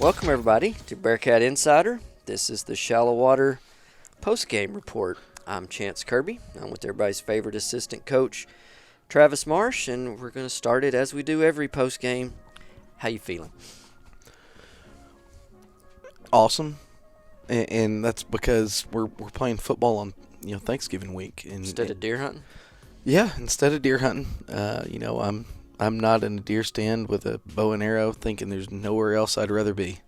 Welcome, everybody, to Bearcat Insider. This is the Shallowater post-game report. I'm Chance Kirby. I'm with everybody's favorite assistant coach, Travis Marsh, and we're going to start it as we do every post-game. How you feeling? Awesome, and that's because we're playing football on Thanksgiving week Instead of deer hunting? Yeah, instead of deer hunting. I'm not in a deer stand with a bow and arrow thinking there's nowhere else I'd rather be.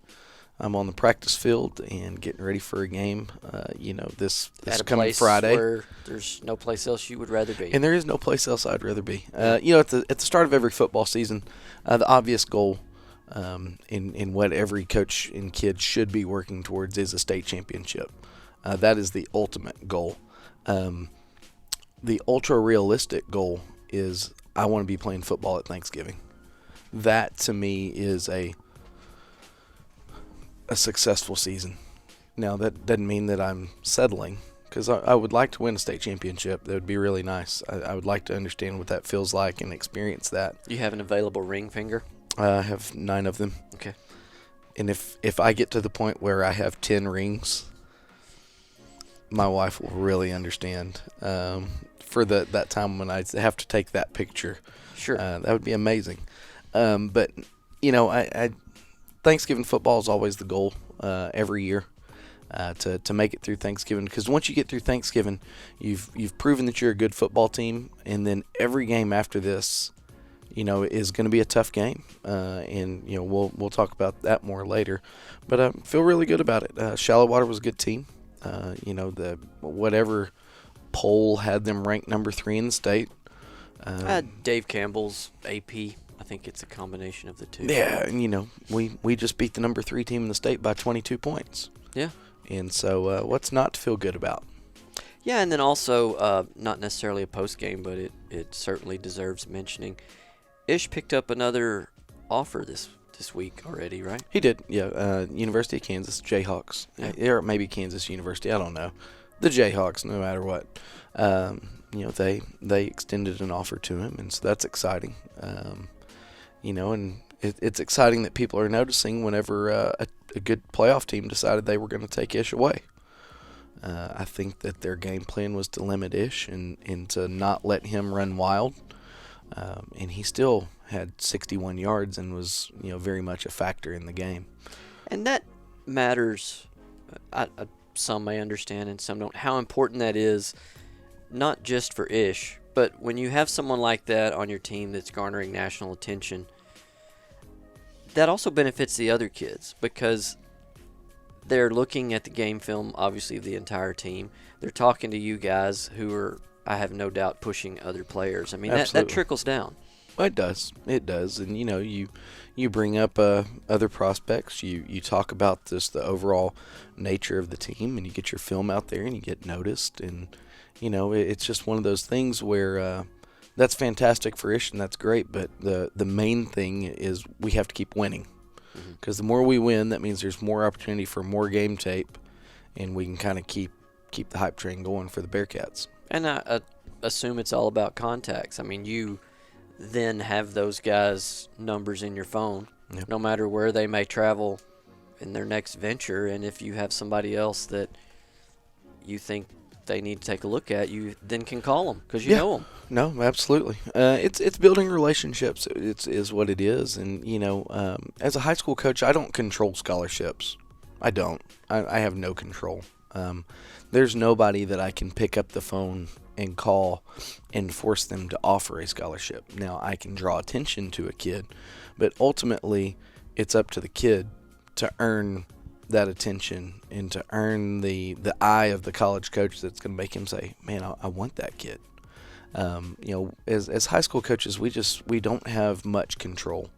I'm on the practice field and getting ready for a game. This coming Friday. Where there's no place else you would rather be. And there is no place else I'd rather be. At the start of every football season, the obvious goal in what every coach and kid should be working towards is a state championship. That is the ultimate goal. The ultra-realistic goal is I want to be playing football at Thanksgiving. That, to me, is a successful season. Now, that doesn't mean that I'm settling, because I would like to win a state championship. That would be really nice. I would like to understand what that feels like and experience that. You have an available ring finger? I have 9 of them. Okay. And if I get to the point where I have 10 rings, my wife will really understand for that time when I have to take that picture. Sure. That would be amazing. But Thanksgiving football is always the goal every year to make it through Thanksgiving, because once you get through Thanksgiving, you've proven that you're a good football team, and then every game after this is going to be a tough game, and we'll talk about that more later. But I feel really good about it. Shallowater was a good team. The whatever poll had them ranked number 3 in the state. Dave Campbell's AP. I think it's a combination of the two. Yeah, and we just beat the number 3 team in the state by 22 points. Yeah. And so what's not to feel good about? Yeah, and then also not necessarily a post game, but it certainly deserves mentioning. Ish picked up another offer this week already, right? He did, yeah. University of Kansas, Jayhawks. Yeah. Or maybe Kansas University, I don't know. The Jayhawks, no matter what. They extended an offer to him, and so that's exciting. And it's exciting that people are noticing whenever a good playoff team decided they were going to take Ish away. I think that their game plan was to limit Ish and to not let him run wild. And he still had 61 yards and was, very much a factor in the game. And that matters. Some may understand and some don't. How important that is, not just for Ish, but when you have someone like that on your team that's garnering national attention, that also benefits the other kids because they're looking at the game film, obviously, of the entire team. They're talking to you guys who are, I have no doubt, pushing other players. I mean, that trickles down. It does. It does. And, you bring up other prospects. You talk about just the overall nature of the team, and you get your film out there, and you get noticed. And, it's just one of those things where that's fantastic for Ish, and that's great. But the main thing is we have to keep winning. Because the more we win, that means there's more opportunity for more game tape, and we can kind of keep the hype train going for the Bearcats. And I assume it's all about contacts. I mean, you then have those guys' numbers in your phone, no matter where they may travel in their next venture. And if you have somebody else that you think they need to take a look at, you then can call them because you know them. No, absolutely. It's building relationships. Is what it is. And, as a high school coach, I don't control scholarships. I don't. I have no control. There's nobody that I can pick up the phone and call and force them to offer a scholarship. Now, I can draw attention to a kid, but ultimately it's up to the kid to earn that attention and to earn the eye of the college coach that's going to make him say, man, I want that kid. As high school coaches, we don't have much control.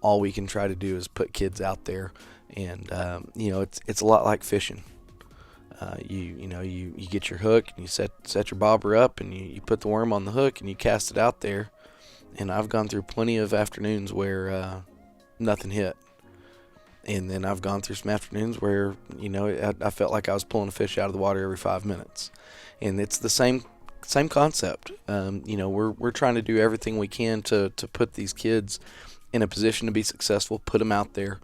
All we can try to do is put kids out there, and it's a lot like fishing. You get your hook and you set your bobber up and you put the worm on the hook and you cast it out there. And I've gone through plenty of afternoons where nothing hit. And then I've gone through some afternoons where, I felt like I was pulling a fish out of the water every 5 minutes. And it's the same concept. We're trying to do everything we can to put these kids in a position to be successful, put them out there.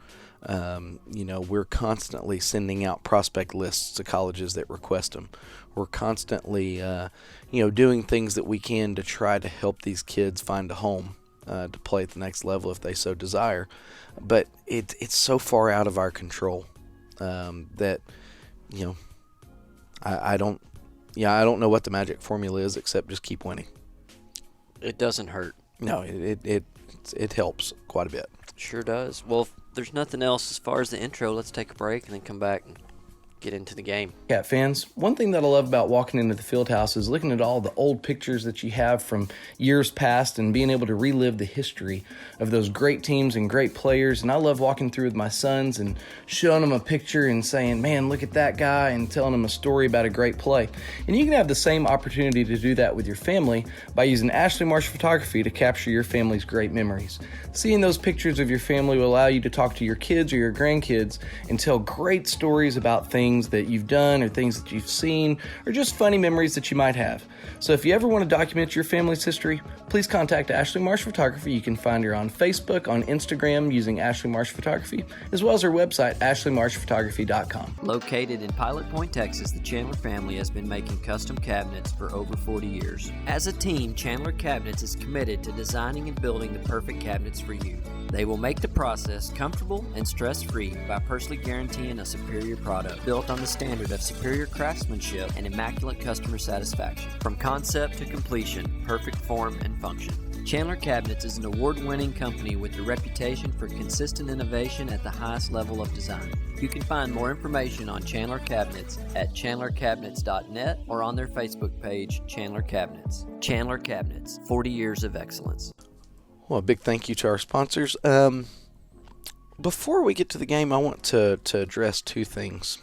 We're constantly sending out prospect lists to colleges that request them. We're constantly, doing things that we can to try to help these kids find a home to play at the next level if they so desire. But it's so far out of our control that, I don't know what the magic formula is except just keep winning. It doesn't hurt. No, it helps quite a bit. Sure does. Well, if there's nothing else as far as the intro, let's take a break and then come back and get into the game. Bearcat fans, one thing that I love about walking into the field house is looking at all the old pictures that you have from years past and being able to relive the history of those great teams and great players. And I love walking through with my sons and showing them a picture and saying, man, look at that guy, and telling them a story about a great play. And you can have the same opportunity to do that with your family by using Ashley Marsh Photography to capture your family's great memories. Seeing those pictures of your family will allow you to talk to your kids or your grandkids and tell great stories about things that you've done or things that you've seen or just funny memories that you might have. So if you ever want to document your family's history, please contact Ashley Marsh Photography. You can find her on Facebook, on Instagram using Ashley Marsh Photography, as well as her website, ashleymarshphotography.com. Located in Pilot Point, Texas, the Chandler family has been making custom cabinets for over 40 years. As a team, Chandler Cabinets is committed to designing and building the perfect cabinets for you. They will make the process comfortable and stress-free by personally guaranteeing a superior product built on the standard of superior craftsmanship and immaculate customer satisfaction. From concept to completion, perfect form and function. Chandler Cabinets is an award-winning company with a reputation for consistent innovation at the highest level of design. You can find more information on Chandler Cabinets at chandlercabinets.net or on their Facebook page, Chandler Cabinets. Chandler Cabinets, 40 years of excellence. Well, a big thank you to our sponsors. Before we get to the game, I want to address two things.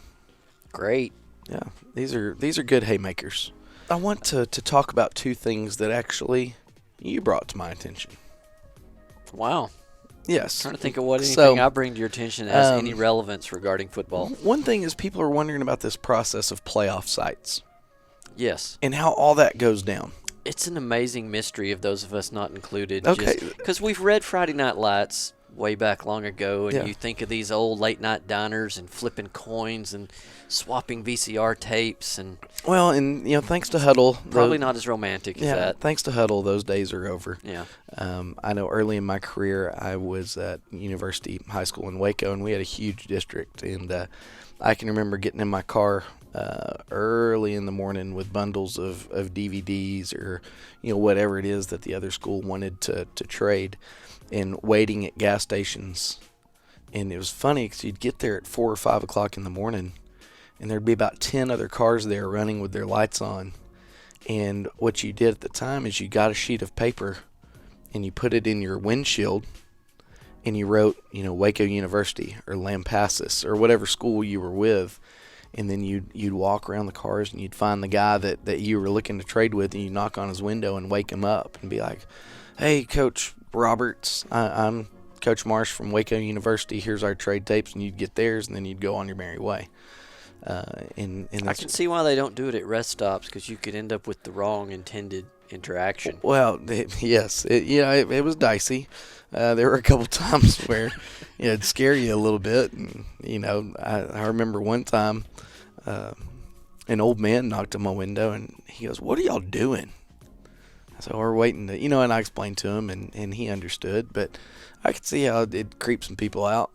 Great. Yeah, these are good haymakers. I want to talk about two things that actually you brought to my attention. Wow. Yes. I'm trying to think of what anything I bring to your attention has any relevance regarding football. One thing is people are wondering about this process of playoff sites. Yes. And how all that goes down. It's an amazing mystery of those of us not included. Okay. Because we've read Friday Night Lights way back long ago, and Yeah. you think of these old late-night diners and flipping coins and swapping VCR tapes. And Well, and, thanks to Huddle. probably not as romantic as that. Thanks to Huddle, those days are over. Yeah. I know early in my career, I was at University High School in Waco, and we had a huge district. And I can remember getting in my car early in the morning with bundles of DVDs or whatever it is that the other school wanted to trade, and waiting at gas stations. And it was funny because you'd get there at 4 or 5 o'clock in the morning, and there'd be about 10 other cars there running with their lights on. And what you did at the time is you got a sheet of paper and you put it in your windshield, and you wrote Waco University or Lampasas or whatever school you were with. And then you'd walk around the cars and you'd find the guy that you were looking to trade with, and you'd knock on his window and wake him up and be like, hey, Coach Roberts, I'm Coach Marsh from Waco University. Here's our trade tapes. And you'd get theirs, and then you'd go on your merry way. And I can see why they don't do it at rest stops, because you could end up with the wrong intended interaction. Well, yes. It was dicey. There were a couple times where it'd scare you a little bit. And, I remember one time an old man knocked on my window, and he goes, what are y'all doing? So we're waiting to, and I explained to him, and he understood. But I could see how it'd creep some people out.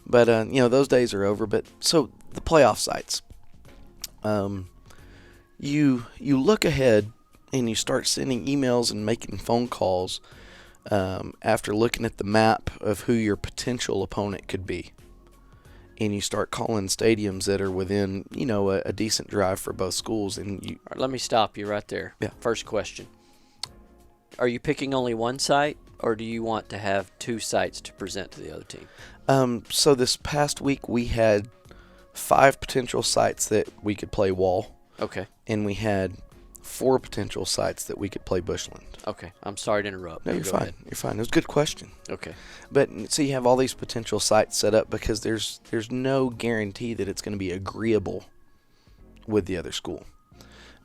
But, those days are over. But so the playoff sites, you look ahead and you start sending emails and making phone calls after looking at the map of who your potential opponent could be. And you start calling stadiums that are within, a decent drive for both schools. And All right, let me stop you right there. Yeah. First question. Are you picking only one site, or do you want to have two sites to present to the other team? So this past week we had 5 potential sites that we could play wall. Okay. And we had 4 potential sites that we could play bushland. Okay. I'm sorry to interrupt. No, you're Go fine. ahead. You're fine. It was a good question. Okay. But so you have all these potential sites set up because there's no guarantee that it's going to be agreeable with the other school.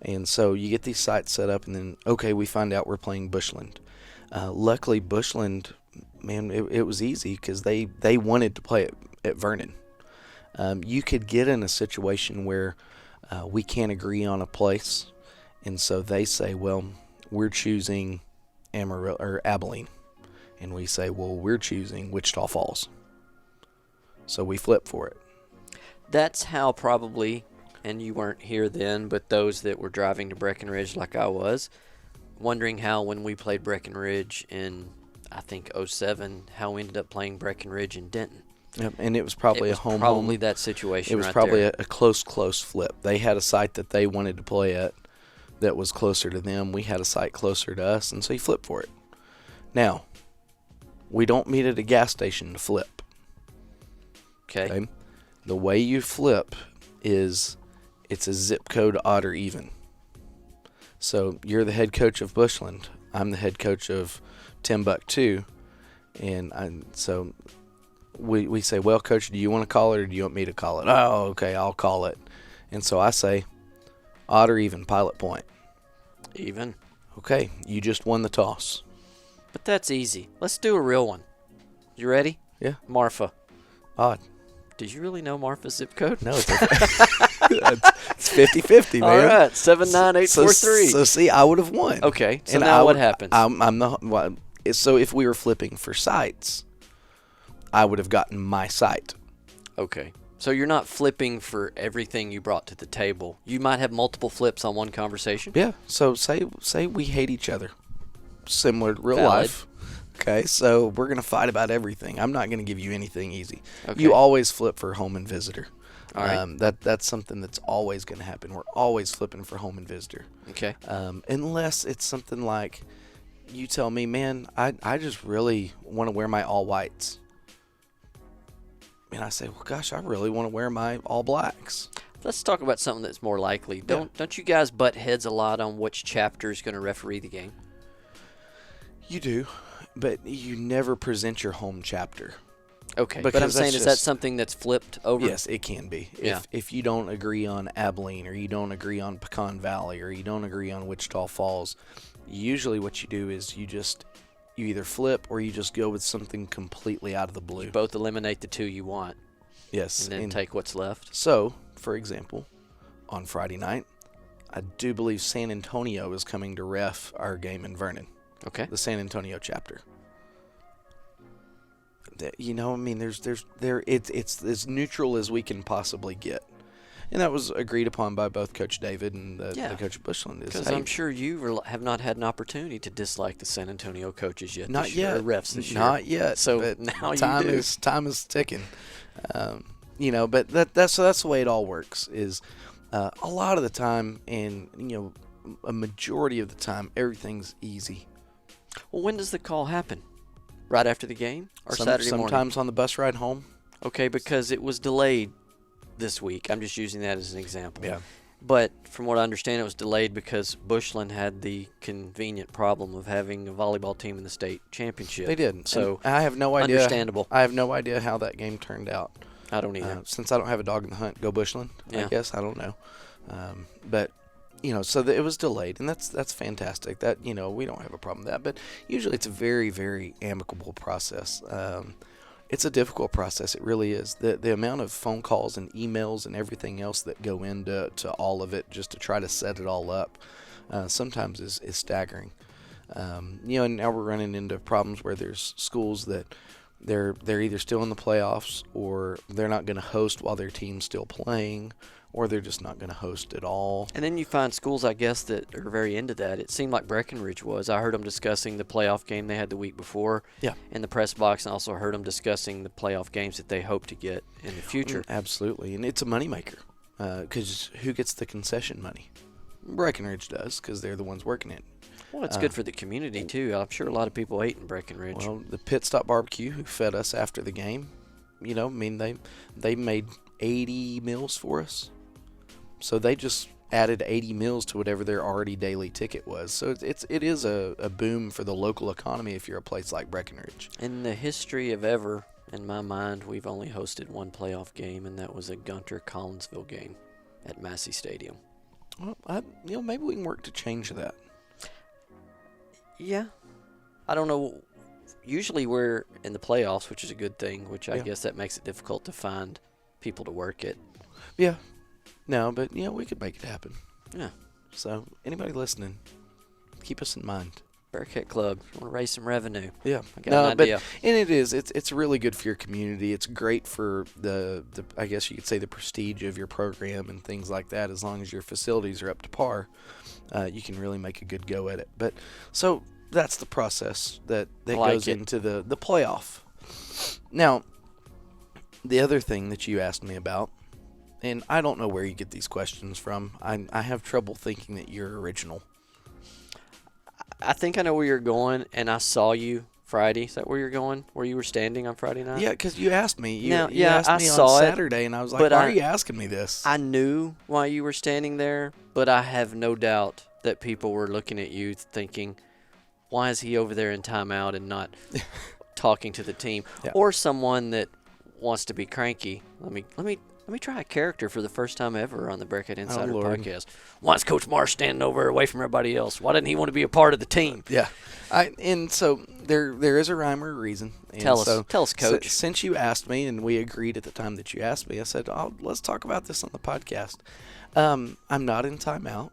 And so you get these sites set up, and then, okay, we find out we're playing bushland. Luckily, bushland, man, it was easy because they wanted to play it. at Vernon. You could get in a situation where we can't agree on a place, and so they say, well, we're choosing Amarillo or Abilene, and we say, well, we're choosing Wichita Falls. So we flip for it. That's how probably, and you weren't here then, but those that were driving to Breckenridge like I was, wondering how when we played Breckenridge in, I think, '07, how we ended up playing Breckenridge in Denton. Yep, and it was probably a home. Probably that situation. It was right probably there. a close flip. They had a site that they wanted to play at that was closer to them. We had a site closer to us, and so you flip for it. Now, we don't meet at a gas station to flip. Okay. The way you flip is it's a zip code odd or even. So you're the head coach of Bushland. I'm the head coach of Timbuktu. And so we say, well, Coach, do you want to call it or do you want me to call it? Oh, okay, I'll call it. And so I say, odd or even, Pilot Point. Even. Okay, you just won the toss. But that's easy. Let's do a real one. You ready? Yeah. Marfa. Odd. Did you really know Marfa's zip code? No, it's 50-50, man. All right, 79843. So see, I would have won. Okay, so and now what happens? So if we were flipping for sites, I would have gotten my site. Okay. So you're not flipping for everything you brought to the table. You might have multiple flips on one conversation. Yeah. So say we hate each other, similar to real Valid. life. Okay, so we're going to fight about everything. I'm not going to give you anything easy. Okay. You always flip for home and visitor. All right. That's something that's always going to happen. We're always flipping for home and visitor. Okay. Unless it's something like you tell me, man, I just really want to wear my all whites. And I say, well, gosh, I really want to wear my all blacks. Let's talk about something that's more likely. Don't you guys butt heads a lot on which chapter is going to referee the game? You do, but you never present your home chapter. Okay, Because but I'm saying, that's is that just- something that's flipped over? Yes, it can be. Yeah. If you don't agree on Abilene, or you don't agree on Pecan Valley, or you don't agree on Wichita Falls, usually what you do is you either flip or you just go with something completely out of the blue. You both eliminate the two you want, Yes. and then take what's left. So, for example, on Friday night, I do believe San Antonio is coming to ref our game in Vernon. Okay. The San Antonio chapter. It's as neutral as we can possibly get, and that was agreed upon by both Coach David and the coach of Bushland. Because I'm sure you have not had an opportunity to dislike the San Antonio coaches yet. Not this year, yet, or refs this year. Not yet. So but now time you do. time is ticking. But that's the way it all works. Is a lot of the time, and a majority of the time, everything's easy. Well, when does the call happen? Right after the game or Saturday morning? Sometimes on the bus ride home. Okay, because it was delayed this week. I'm just using that as an example. Yeah. But from what I understand, it was delayed because Bushland had the convenient problem of having a volleyball team in the state championship. They did. So and I have no idea. understandable. I have no idea how that game turned out. I don't either. Since I don't have a dog in the hunt, go Bushland. Yeah. I guess I don't know. But it was delayed, and that's fantastic. That we don't have a problem with that. But usually it's a very, very amicable process. It's a difficult process. It really is. The amount of phone calls and emails and everything else that go into all of it just to try to set it all up sometimes is staggering. And now we're running into problems where there's schools that they're either still in the playoffs, or they're not going to host while their team's still playing, or they're just not going to host at all. And then you find schools, I guess, that are very into that. It seemed like Breckenridge was. I heard them discussing the playoff game they had the week before in the press box, and also heard them discussing the playoff games that they hope to get in the future. Absolutely, and it's a moneymaker because who gets the concession money? Breckenridge does, because they're the ones working it. Well, it's good for the community, too. I'm sure a lot of people ate in Breckenridge. Well, the Pit Stop Barbecue, who fed us after the game, they made 80 meals for us. So they just added 80 meals to whatever their already daily ticket was. So it is a boom for the local economy if you're a place like Breckenridge. In the history of ever, in my mind, we've only hosted one playoff game, and that was a Gunter-Collinsville game at Massey Stadium. Well, maybe we can work to change that. Yeah. I don't know usually we're in the playoffs, which is a good thing, which I Yeah. guess that makes it difficult to find people to work it. Yeah. No, but we could make it happen. Yeah. So anybody listening, keep us in mind. Bearcat Club, you want to raise some revenue. Yeah. I got an idea. And it's really good for your community. It's great for the I guess you could say the prestige of your program and things like that. As long as your facilities are up to par, you can really make a good go at it. But so that's the process that goes into the playoff. Now, the other thing that you asked me about, and I don't know where you get these questions from. I have trouble thinking that you're original. I think I know where you're going, and I saw you Friday. Is that where you're going? Where you were standing on Friday night? Yeah, because you asked me. You yeah, asked I me saw on it, Saturday, and I was like, but why are you asking me this? I knew why you were standing there, but I have no doubt that people were looking at you thinking, why is he over there in timeout and not talking to the team? Yeah. Or someone that wants to be cranky. Let me try a character for the first time ever on the Bearcat Insider Lord. podcast. Why is Coach Marsh standing over away from everybody else? Why didn't he want to be a part of the team? Yeah, and so there is a rhyme or a reason. And Tell us, Coach. Since you asked me, and we agreed at the time that you asked me, I said, let's talk about this on the podcast. I'm not in timeout.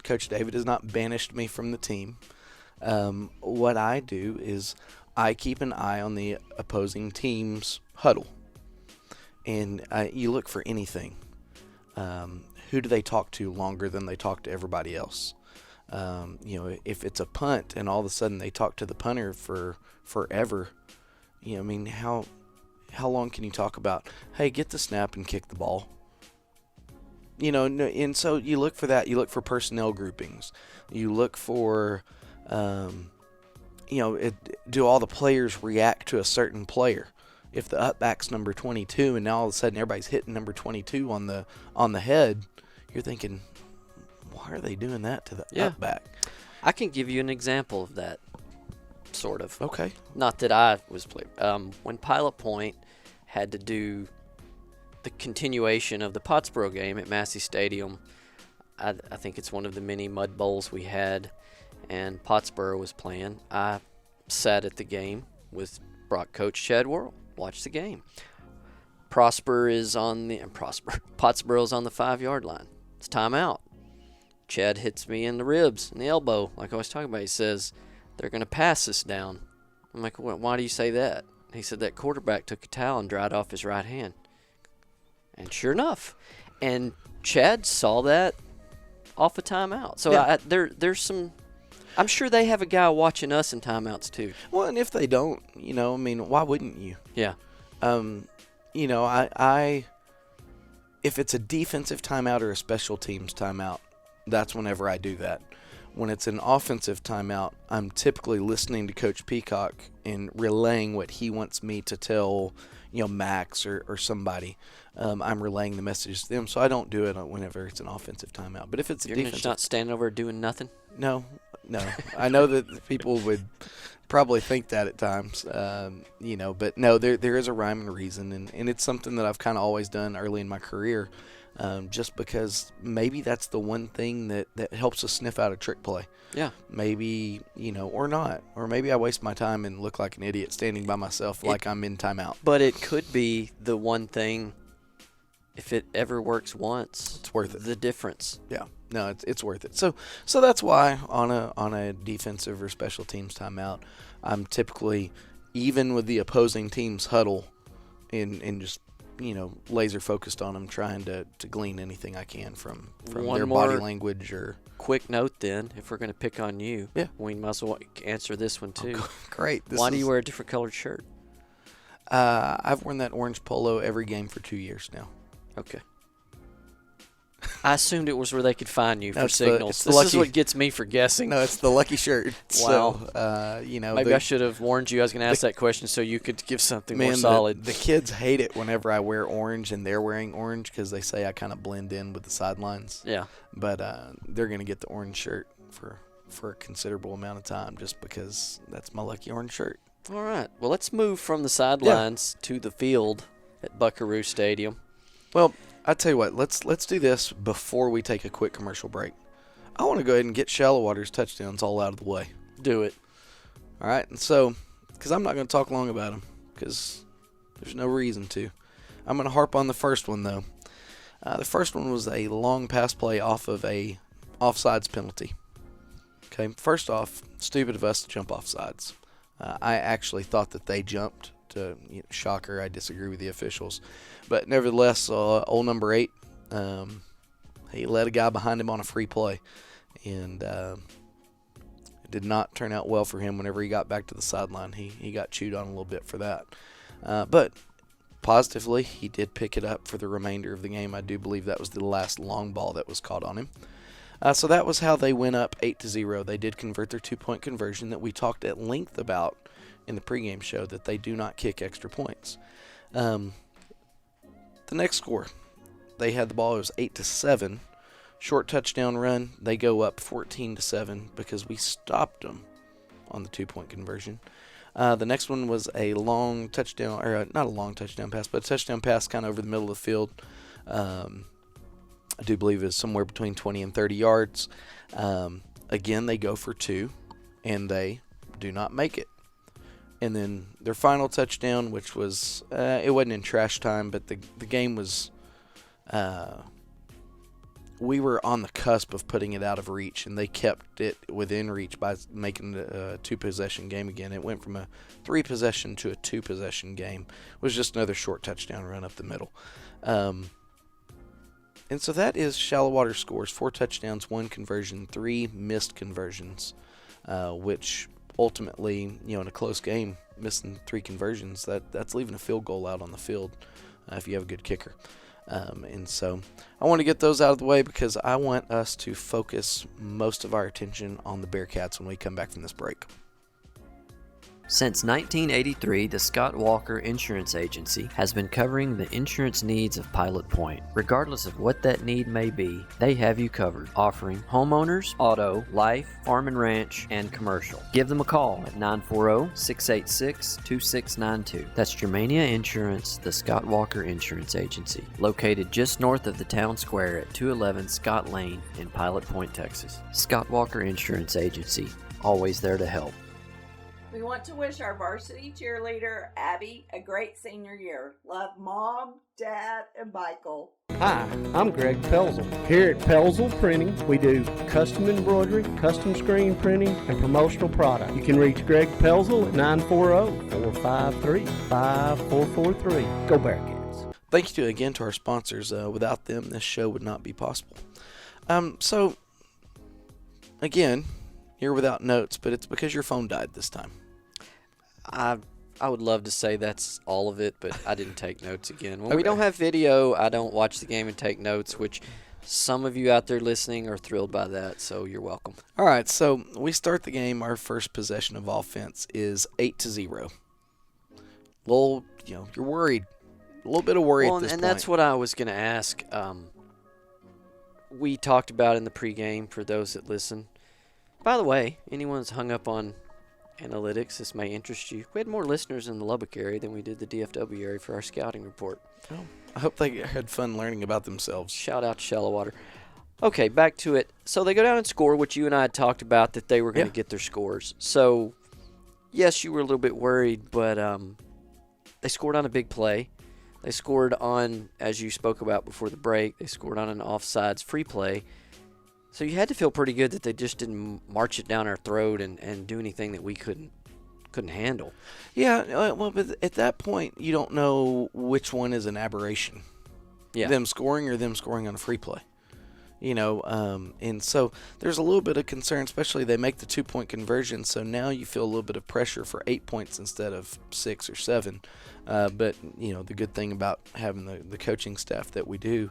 Coach David has not banished me from the team. What I do is I keep an eye on the opposing team's huddle. And you look for anything. Who do they talk to longer than they talk to everybody else? If it's a punt and all of a sudden they talk to the punter for forever, how long can you talk about, hey, get the snap and kick the ball? And so you look for that. You look for personnel groupings. You look for, do all the players react to a certain player? If the up back's number 22 and now all of a sudden everybody's hitting number 22 on the head, you're thinking, why are they doing that to the up back? I can give you an example of that, sort of. Okay. Not that I was when Pilot Point had to do the continuation of the Pottsboro game at Massey Stadium. I think it's one of the many mud bowls we had, and Pottsboro was playing. I sat at the game with coach Chad Worrell. Watch the game. Pottsboro is on the 5-yard line. It's timeout. Chad hits me in the ribs and the elbow, like I was talking about. He says, they're going to pass this down. I'm like, why do you say that? He said that quarterback took a towel and dried off his right hand. And sure enough. And Chad saw that off a timeout. So yeah. There's some... I'm sure they have a guy watching us in timeouts too. Well, and if they don't, why wouldn't you? Yeah. If it's a defensive timeout or a special teams timeout, that's whenever I do that. When it's an offensive timeout, I'm typically listening to Coach Peacock and relaying what he wants me to tell, Max or somebody. I'm relaying the message to them, so I don't do it whenever it's an offensive timeout. But if it's a defensive, you're not standing over doing nothing. No. I know that people would probably think that at times, but no, there is a rhyme and reason, and it's something that I've kind of always done early in my career, just because maybe that's the one thing that helps us sniff out a trick play. Yeah. Maybe, or not. Or maybe I waste my time and look like an idiot standing by myself like I'm in timeout. But it could be the one thing, if it ever works once, it's worth it. The difference. Yeah. No, it's worth it. So that's why on a defensive or special teams timeout, I'm typically, even with the opposing team's huddle, and just laser focused on them, trying to glean anything I can from their body language or. Quick note then, if we're going to pick on you, yeah, we might as well answer this one too. Oh, great. Why do you wear a different colored shirt? I've worn that orange polo every game for 2 years now. Okay. I assumed it was where they could find you for That's signals. This is what gets me for guessing. No, it's the lucky shirt. Wow. So, maybe I should have warned you I was going to ask that question so you could give something more solid. The kids hate it whenever I wear orange and they're wearing orange because they say I kind of blend in with the sidelines. Yeah. But they're going to get the orange shirt for a considerable amount of time just because that's my lucky orange shirt. All right. Well, let's move from the sidelines to the field at Buckaroo Stadium. Well, I tell you what, let's do this before we take a quick commercial break. I want to go ahead and get Shallowater's touchdowns all out of the way. Do it. All right, and so because I'm not going to talk long about them because there's no reason to. I'm going to harp on the first one, though. The first one was a long pass play off of a offsides penalty. Okay, first off, stupid of us to jump offsides. I actually thought that they jumped. Shocker, I disagree with the officials. But nevertheless, old number 8, he led a guy behind him on a free play. And it did not turn out well for him whenever he got back to the sideline. He got chewed on a little bit for that. But positively, he did pick it up for the remainder of the game. I do believe that was the last long ball that was caught on him. So that was how they went up 8-0. They did convert their 2-point conversion that we talked at length about in the pregame show, that they do not kick extra points. The next score, they had the ball. It was 8-7. Short touchdown run. They go up 14-7 because we stopped them on the 2-point conversion. The next one was a long touchdown, or not a long touchdown pass, but a touchdown pass kind of over the middle of the field. I do believe it was somewhere between 20 and 30 yards. Again, they go for 2, and they do not make it. And then their final touchdown, which was, it wasn't in trash time, but the game was, we were on the cusp of putting it out of reach, and they kept it within reach by making it a 2-possession game again. It went from a 3-possession to a 2-possession game. It was just another short touchdown run up the middle. And so that is Shallowater scores: 4 touchdowns, 1 conversion, 3 missed conversions, which ultimately, in a close game, missing 3 conversions, that's leaving a field goal out on the field if you have a good kicker. And so I want to get those out of the way because I want us to focus most of our attention on the Bearcats when we come back from this break. Since 1983, the Scott Walker Insurance Agency has been covering the insurance needs of Pilot Point. Regardless of what that need may be, they have you covered, offering homeowners, auto, life, farm and ranch, and commercial. Give them a call at 940-686-2692. That's Germania Insurance, the Scott Walker Insurance Agency, located just north of the town square at 211 Scott Lane in Pilot Point, Texas. Scott Walker Insurance Agency, always there to help. We want to wish our varsity cheerleader, Abby, a great senior year. Love Mom, Dad, and Michael. Hi, I'm Greg Pelzel. Here at Pelzel Printing, we do custom embroidery, custom screen printing, and promotional product. You can reach Greg Pelzel at 940-453-5443. Go Bearcats. Thank you again to our sponsors. Without them, this show would not be possible. So, again, you're without notes, but it's because your phone died this time. I would love to say that's all of it, but I didn't take notes again. When we don't have video, I don't watch the game and take notes, which some of you out there listening are thrilled by that, so you're welcome. All right, so we start the game. Our first possession of offense is 8-0. You're worried. A little bit of worry at this point. And that's what I was going to ask. We talked about in the pregame for those that listen. By the way, anyone that's hung up on analytics, this may interest you. We had more listeners in the Lubbock area than we did the DFW area for our scouting report. Oh, I hope they had fun learning about themselves. Shout out to Shallowater. Okay, back to it. So they go down and score, which you and I had talked about, that they were going to get their scores. So, yes, you were a little bit worried, but they scored on a big play. They scored on, as you spoke about before the break, they scored on an offsides free play. So you had to feel pretty good that they just didn't march it down our throat and do anything that we couldn't handle. Yeah, well, but at that point, you don't know which one is an aberration. Yeah. Them scoring or them scoring on a free play. And so there's a little bit of concern, especially they make the 2-point conversion, so now you feel a little bit of pressure for 8 points instead of 6 or 7. But, the good thing about having the coaching staff that we do,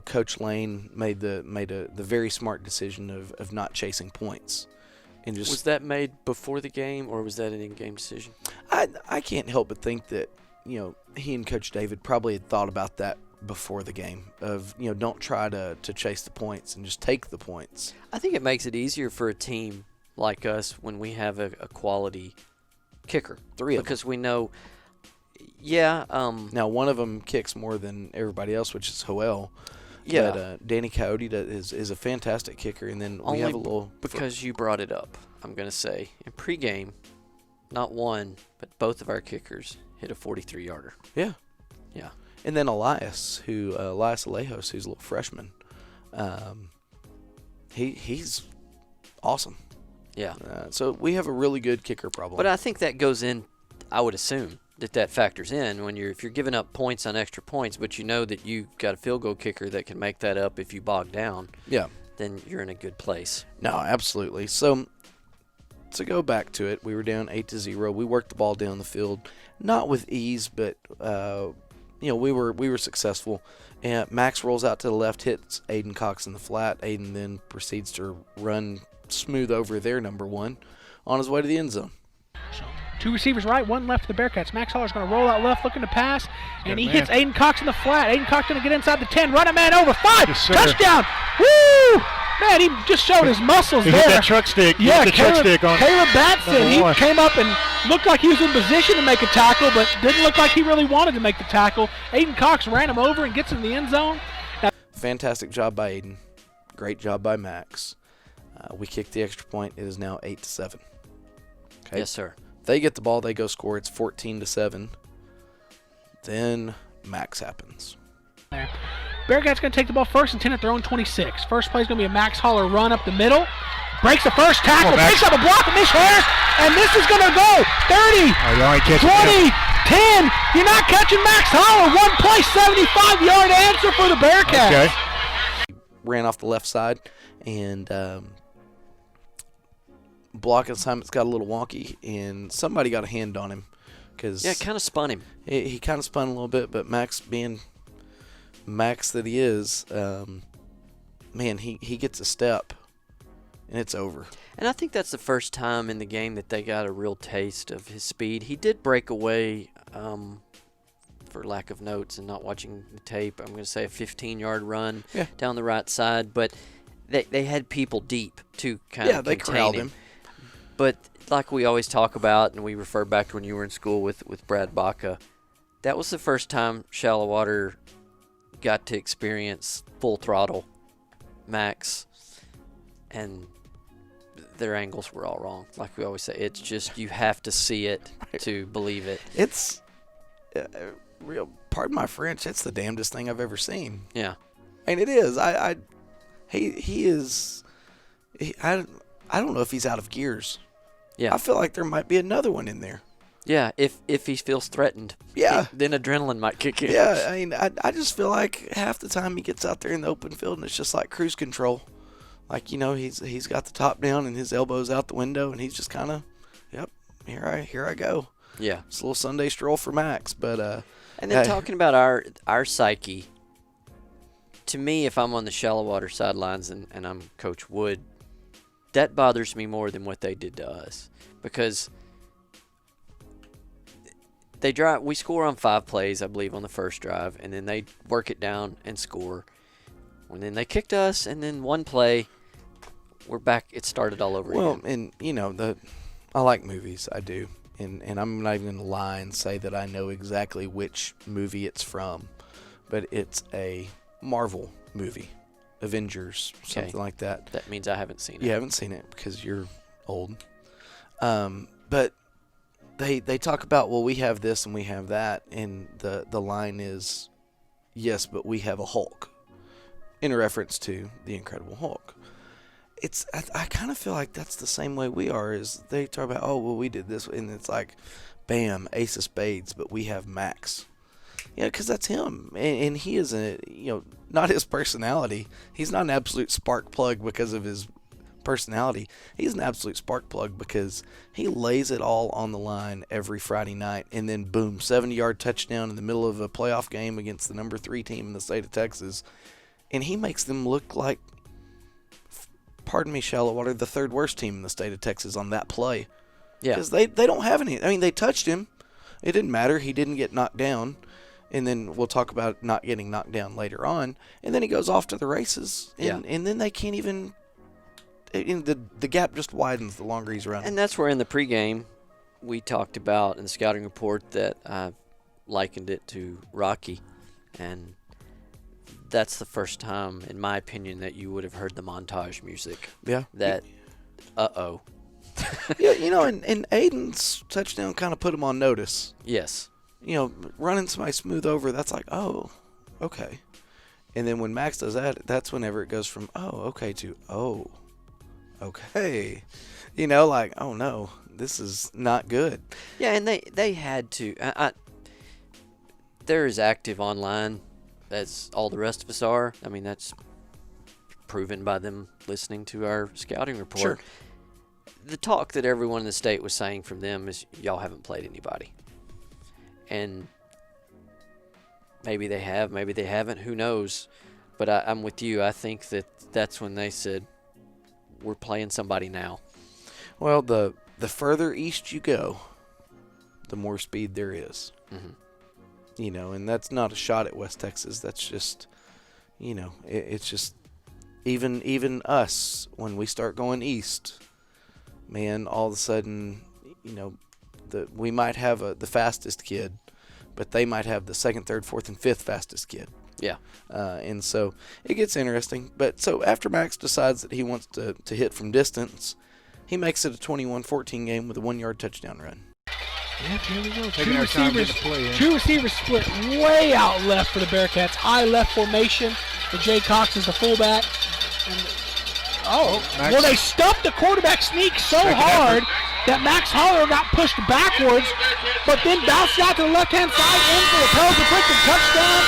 Coach Lane made the very smart decision of not chasing points. And just, was that made before the game, or was that an in-game decision? I can't help but think that, he and Coach David probably had thought about that before the game of, don't try to chase the points and just take the points. I think it makes it easier for a team like us when we have a quality kicker. 3 of them. Because we know, now one of them kicks more than everybody else, which is Joel. Yeah. But Danny Coyote is a fantastic kicker, and then we have a little because you brought it up. I'm going to say in pregame, not one, but both of our kickers hit a 43-yarder. Yeah. Yeah. And then Elias Alejos, who's a little freshman, he's awesome. Yeah. So we have a really good kicker problem. But I think that goes in, I would assume, that factors in when if you're giving up points on extra points, but you know that you got a field goal kicker that can make that up if you bog down. Yeah. Then you're in a good place. No, absolutely. So to go back to it, we were down 8-0. We worked the ball down the field, not with ease, but we were successful. And Max rolls out to the left, hits Aiden Cox in the flat. Aiden then proceeds to run smooth over their number one on his way to the end zone. So 2 receivers right, 1 left for the Bearcats. Max Holler's going to roll out left, looking to pass, and he hits Aiden Cox in the flat. Aiden Cox going to get inside the 10, run a man over, 5, touchdown! Woo! Man, he just showed his muscles there. He hit that truck stick. Yeah, truck stick on Caleb Batson, he came up and looked like he was in position to make a tackle, but didn't look like he really wanted to make the tackle. Aiden Cox ran him over and gets in the end zone. Fantastic job by Aiden. Great job by Max. We kicked the extra point. It is now 8-7. Okay. Yes, sir. They get the ball. They go score. It's 14-7. Then Max happens. There. Bearcats going to take the ball first and 10 at their own 26. First play is going to be a Max Holler run up the middle. Breaks the first tackle, picks up a block from Mish Harris, and this is going to go 30, 20, 10. You're not catching Max Holler. One play, 75-yard answer for the Bearcats. Okay. Ran off the left side, and block assignment's got a little wonky, and somebody got a hand on him. Yeah, it kind of spun him. He kind of spun a little bit, but Max, being Max that he is, man, he gets a step, and it's over. And I think that's the first time in the game that they got a real taste of his speed. He did break away, for lack of notes and not watching the tape, I'm going to say a 15-yard run down the right side. But they had people deep to kind of they contain corralled him. But like we always talk about, and we refer back to when you were in school with Brad Baca, that was the first time Shallowater got to experience full throttle Max, and their angles were all wrong. Like we always say, it's just you have to see it to believe it. It's real. Pardon my French. It's the damnedest thing I've ever seen. Yeah, I mean, it is. He is. I don't know if he's out of gears. Yeah, I feel like there might be another one in there. Yeah, if he feels threatened. Yeah. Then adrenaline might kick in. Yeah, I mean, I just feel like half the time he gets out there in the open field and it's just like cruise control. Like, he's got the top down and his elbows out the window and he's just kind of, yep, here I go. Yeah. It's a little Sunday stroll for Max, but and then talking about our psyche, to me, if I'm on the Shallowater sidelines and I'm Coach Wood, that bothers me more than what they did to us, because we score on 5 plays, I believe, on the first drive, and then they work it down and score. And then they kicked us, and then one play, we're back. It started all over again. Well, and I like movies, I do, and I'm not even gonna lie and say that I know exactly which movie it's from, but it's a Marvel movie, Avengers, something like that. That means I haven't seen it. You haven't seen it because you're old. But they talk about, well, we have this and we have that, and the line is, yes, but we have a Hulk, in reference to the Incredible Hulk. I kind of feel like that's the same way we are. Is they talk about, oh, well, we did this, and it's like, bam, ace of spades, but we have Max. Yeah, because that's him, and he is not his personality. He's not an absolute spark plug because of his personality. He's an absolute spark plug because he lays it all on the line every Friday night, and then boom, 70-yard touchdown in the middle of a playoff game against the number 3 team in the state of Texas, and he makes them look like, pardon me, Shallowater, the 3rd worst team in the state of Texas on that play. Yeah, because they don't have any. I mean, they touched him. It didn't matter. He didn't get knocked down. And then we'll talk about not getting knocked down later on. And then he goes off to the races. And then they can't even – the gap just widens the longer he's running. And that's where in the pregame we talked about in the scouting report that I likened it to Rocky. And that's the first time, in my opinion, that you would have heard the montage music. Yeah. That, uh-oh. Yeah, and Aiden's touchdown kind of put him on notice. Yes. Running somebody smooth over, that's like, oh, okay. And then when Max does that, that's whenever it goes from, oh, okay, to, oh, okay. Like, oh, no, this is not good. Yeah, and they had to. They're as active online as all the rest of us are. I mean, that's proven by them listening to our scouting report. Sure. The talk that everyone in the state was saying from them is, y'all haven't played anybody. And maybe they have, maybe they haven't, who knows. But I'm with you. I think that's when they said, we're playing somebody now. Well, the further east you go, the more speed there is. Mm-hmm. And that's not a shot at West Texas. That's just, it's just even us, when we start going east, man, all of a sudden, we might have the fastest kid, but they might have the second, third, fourth, and fifth fastest kid. Yeah. And so it gets interesting. But so after Max decides that he wants to hit from distance, he makes it a 21-14 game with a 1-yard touchdown run. Yep, here we go. Taking our time getting the play in. Two receivers split way out left for the Bearcats. I left formation. And Jay Cox is the fullback. Well, they stuffed the quarterback sneak so hard that Max Holler got pushed backwards, but then bounced out to the left-hand side in for the Pels and Princeton touchdown.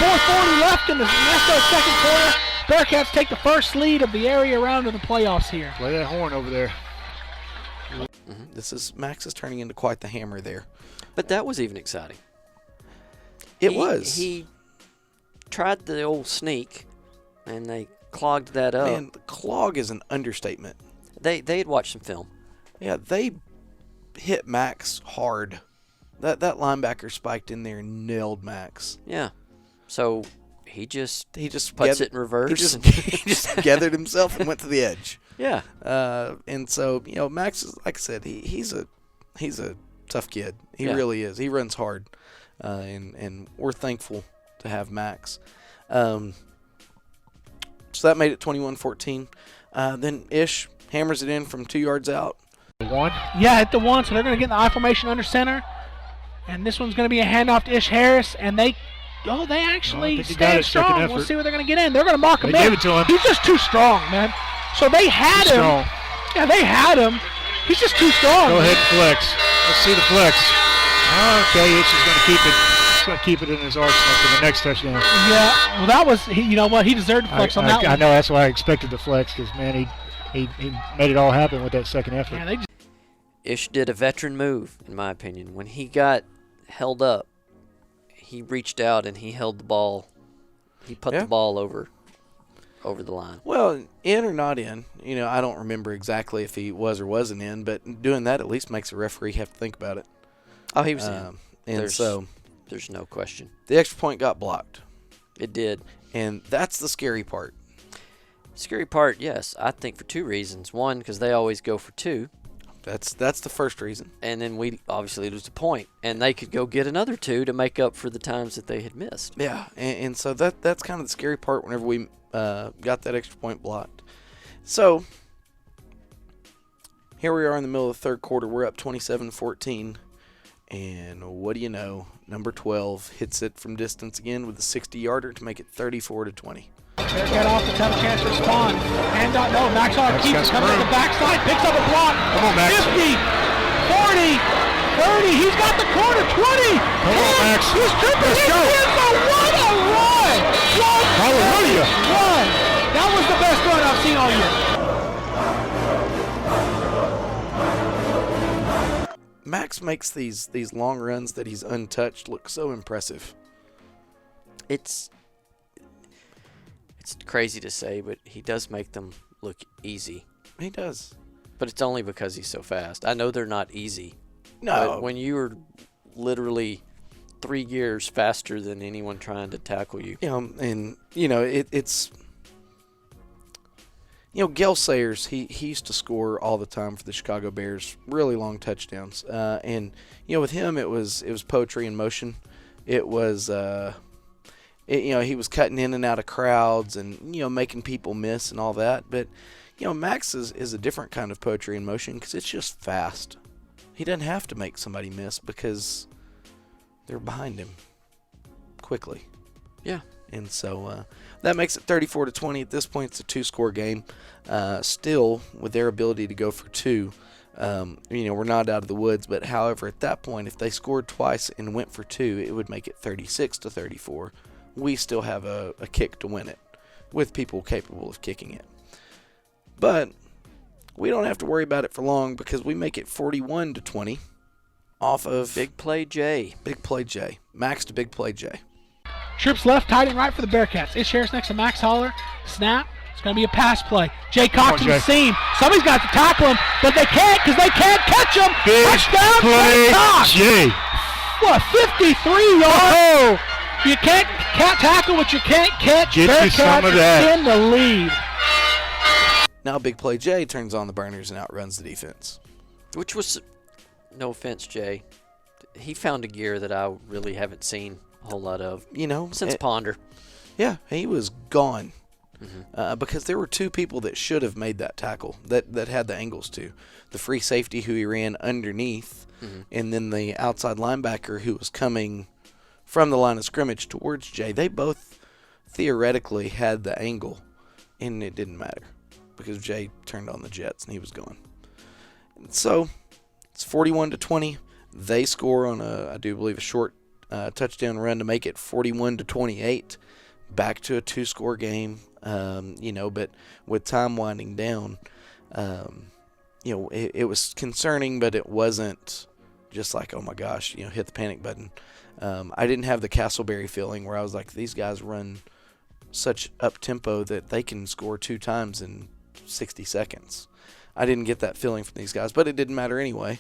4:40 left in the second quarter. Bearcats take the first lead of the area round of the playoffs here. Play that horn over there. Max is turning into quite the hammer there. But that was even exciting. It was. He tried the old sneak, and they clogged that up. Man, the clog is an understatement. They had watched some film. Yeah, they hit Max hard. That linebacker spiked in there and nailed Max. Yeah. So he just puts it in reverse. He just gathered himself and went to the edge. Yeah. And so, Max is, like I said, he's a tough kid. He Yeah. really is. He runs hard. And we're thankful to have Max. So that made it 21-14. Then Ish hammers it in from 2 yards out. One? Yeah, hit the one, so they're going to get in the I formation under center. And this one's going to be a handoff to Ish Harris, and they actually stand strong. We'll see where they're going to get in. They're going to mark him in. They gave it to him. He's just too strong, man. So they had him. Strong. Yeah, they had him. He's just too strong. Go ahead and flex. Let's see the flex. Okay, Ish is going to keep it. He's going to keep it in his arsenal for the next touchdown. Yeah, well, that was, you know what, he deserved the flex on that one. I know, that's why I expected the flex, because, man, he made it all happen with that second effort. Yeah, Ish did a veteran move, in my opinion. When he got held up, he reached out and he held the ball. He put the ball over the line. Well, in or not in, I don't remember exactly if he was or wasn't in, but doing that at least makes a referee have to think about it. Oh, he was in. And There's no question. The extra point got blocked. It did. And that's the scary part. Scary part, yes. I think for two reasons. One, because they always go for two. That's the first reason. And then we obviously lose a point. And they could go get another two to make up for the times that they had missed. Yeah, and so that's kind of the scary part whenever we got that extra point blocked. So here we are in the middle of the third quarter. We're up 27-14. And what do you know? Number 12 hits it from distance again with a 60-yarder to make it 34-20. Bearcat offense have a chance to respond. And Max Holler keeps it coming to the backside, picks up a block. Come on, Max. 50, 40, 30. He's got the corner. 20. Come on, Max. He's tripping. Let's go. What a run! Hallelujah. Run. That was the best run I've seen all year. Max makes these long runs that he's untouched look so impressive. It's crazy to say, but he does make them look easy. He does. But it's only because he's so fast. I know they're not easy. No. But when you are literally 3 gears faster than anyone trying to tackle you. And it's Gale Sayers, he used to score all the time for the Chicago Bears, really long touchdowns. And with him, it was poetry in motion. It was he was cutting in and out of crowds and, making people miss and all that. But, Max is a different kind of poetry in motion because it's just fast. He doesn't have to make somebody miss because they're behind him quickly. Yeah. And so that makes it 34-20. At this point, it's a 2-score game. Still, with their ability to go for 2, we're not out of the woods. But, however, at that point, if they scored twice and went for 2, it would make it 36-34. We still have a kick to win it with people capable of kicking it. But we don't have to worry about it for long because we make it 41-20 off of Big play Jay. Big play Jay. Max to big play Jay. Trips left, tight and right for the Bearcats. Ish Harris next to Max Holler. Snap. It's going to be a pass play. Jay Cox in the seam. Somebody's got to tackle him, but they can't because they can't catch him. Big Touchdown, play Jay Cox. Jay. What, 53 yards? You can't tackle what you can't catch. Get you some of that. In the lead. Now Big Play Jay turns on the burners and outruns the defense. Which was, no offense, Jay, he found a gear that I really haven't seen a whole lot of. Since Ponder. Yeah, he was gone. Mm-hmm. Because there were 2 people that should have made that tackle that had the angles to. The free safety who he ran underneath, and then the outside linebacker who was coming from the line of scrimmage towards Jay. They both theoretically had the angle, and it didn't matter because Jay turned on the jets and he was gone. And so it's 41-20. They score on I do believe, a short touchdown run to make it 41-28. Back to a 2-score game. But with time winding down, it was concerning, but it wasn't just like, oh my gosh, hit the panic button. I didn't have the Castleberry feeling where I was like, these guys run such up tempo that they can score 2 times in 60 seconds. I didn't get that feeling from these guys, but it didn't matter anyway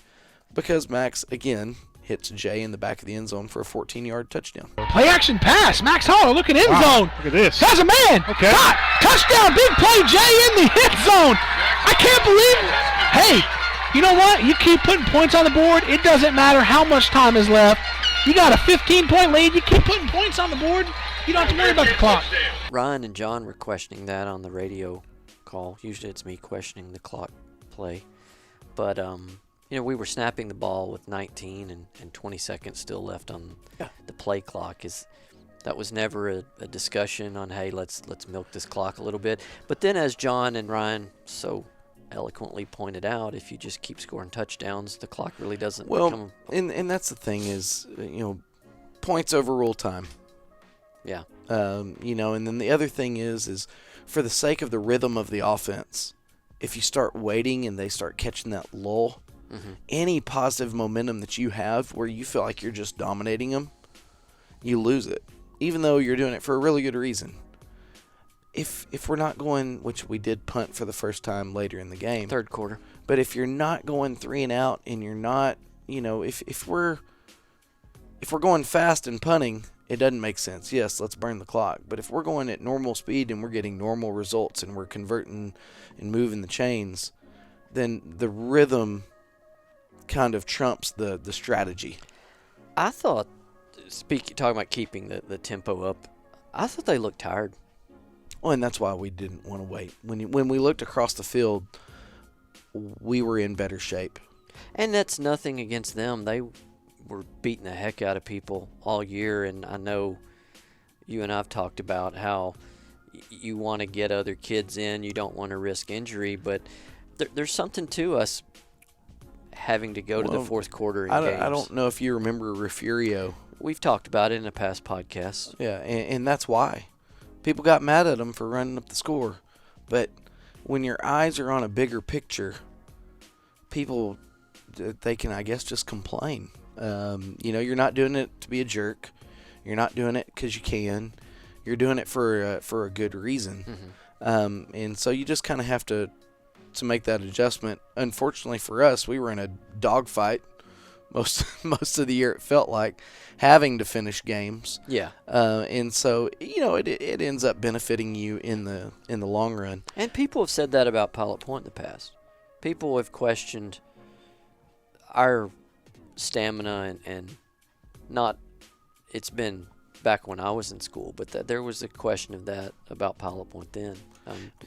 because Max again hits Jay in the back of the end zone for a 14-yard touchdown. Play action pass. Max Holler looking end zone. Look at this. Has a man. Okay. Got touchdown. Big play Jay in the end zone. I can't believe it. Hey, you know what? You keep putting points on the board. It doesn't matter how much time is left. You got a 15-point lead. You keep putting points on the board. You don't have to worry about the clock. Ryan and John were questioning that on the radio call. Usually it's me questioning the clock play. But, we were snapping the ball with 19 and 20 seconds still left on the play clock. That was never a discussion on, hey, let's milk this clock a little bit. But then as John and Ryan so eloquently pointed out, if you just keep scoring touchdowns, the clock really doesn't become... and that's the thing is, points overrule time. Yeah. And then the other thing is for the sake of the rhythm of the offense, if you start waiting and they start catching that lull, any positive momentum that you have where you feel like you're just dominating them, you lose it, even though you're doing it for a really good reason. If we're not going, which we did punt for the first time later in the game. 3rd quarter. But if you're not going 3 and out and you're not, if we're going fast and punting, it doesn't make sense. Yes, let's burn the clock. But if we're going at normal speed and we're getting normal results and we're converting and moving the chains, then the rhythm kind of trumps the strategy. I thought, talking about keeping the tempo up, I thought they looked tired. Well, and that's why we didn't want to wait. When we looked across the field, we were in better shape. And that's nothing against them. They were beating the heck out of people all year, and I know you and I have talked about how you want to get other kids in. You don't want to risk injury, but there's something to us having to go to the 4th quarter in games. I don't know if you remember Refugio. We've talked about it in a past podcast. Yeah, and that's why. People got mad at him for running up the score. But when your eyes are on a bigger picture, people, they can, I guess, just complain. You're not doing it to be a jerk. You're not doing it because you can. You're doing it for a good reason. And so you just kind of have to make that adjustment. Unfortunately for us, we were in a dogfight most of the year. It felt like having to finish games. Yeah. And so it ends up benefiting you in the long run. And people have said that about Pilot Point in the past. People have questioned our stamina and not. It's been back when I was in school, but there was a question of that about Pilot Point then.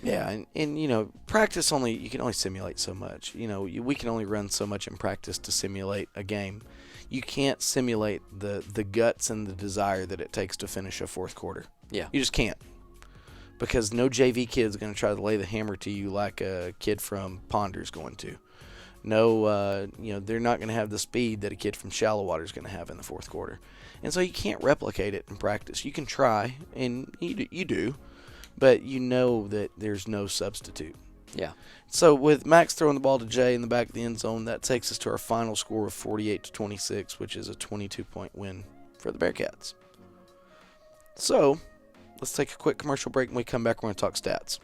Yeah, and practice you can only simulate so much. We can only run so much in practice to simulate a game. You can't simulate the guts and the desire that it takes to finish a fourth quarter. Yeah. You just can't. Because no JV kid's going to try to lay the hammer to you like a kid from Ponder's going to. No, they're not going to have the speed that a kid from Shallowater is going to have in the fourth quarter. And so you can't replicate it in practice. You can try, and you do, but you know that there's no substitute. Yeah. So with Max throwing the ball to Jay in the back of the end zone, that takes us to our final score of 48-26, which is a 22-point win for the Bearcats. So let's take a quick commercial break. When we come back, we're going to talk stats.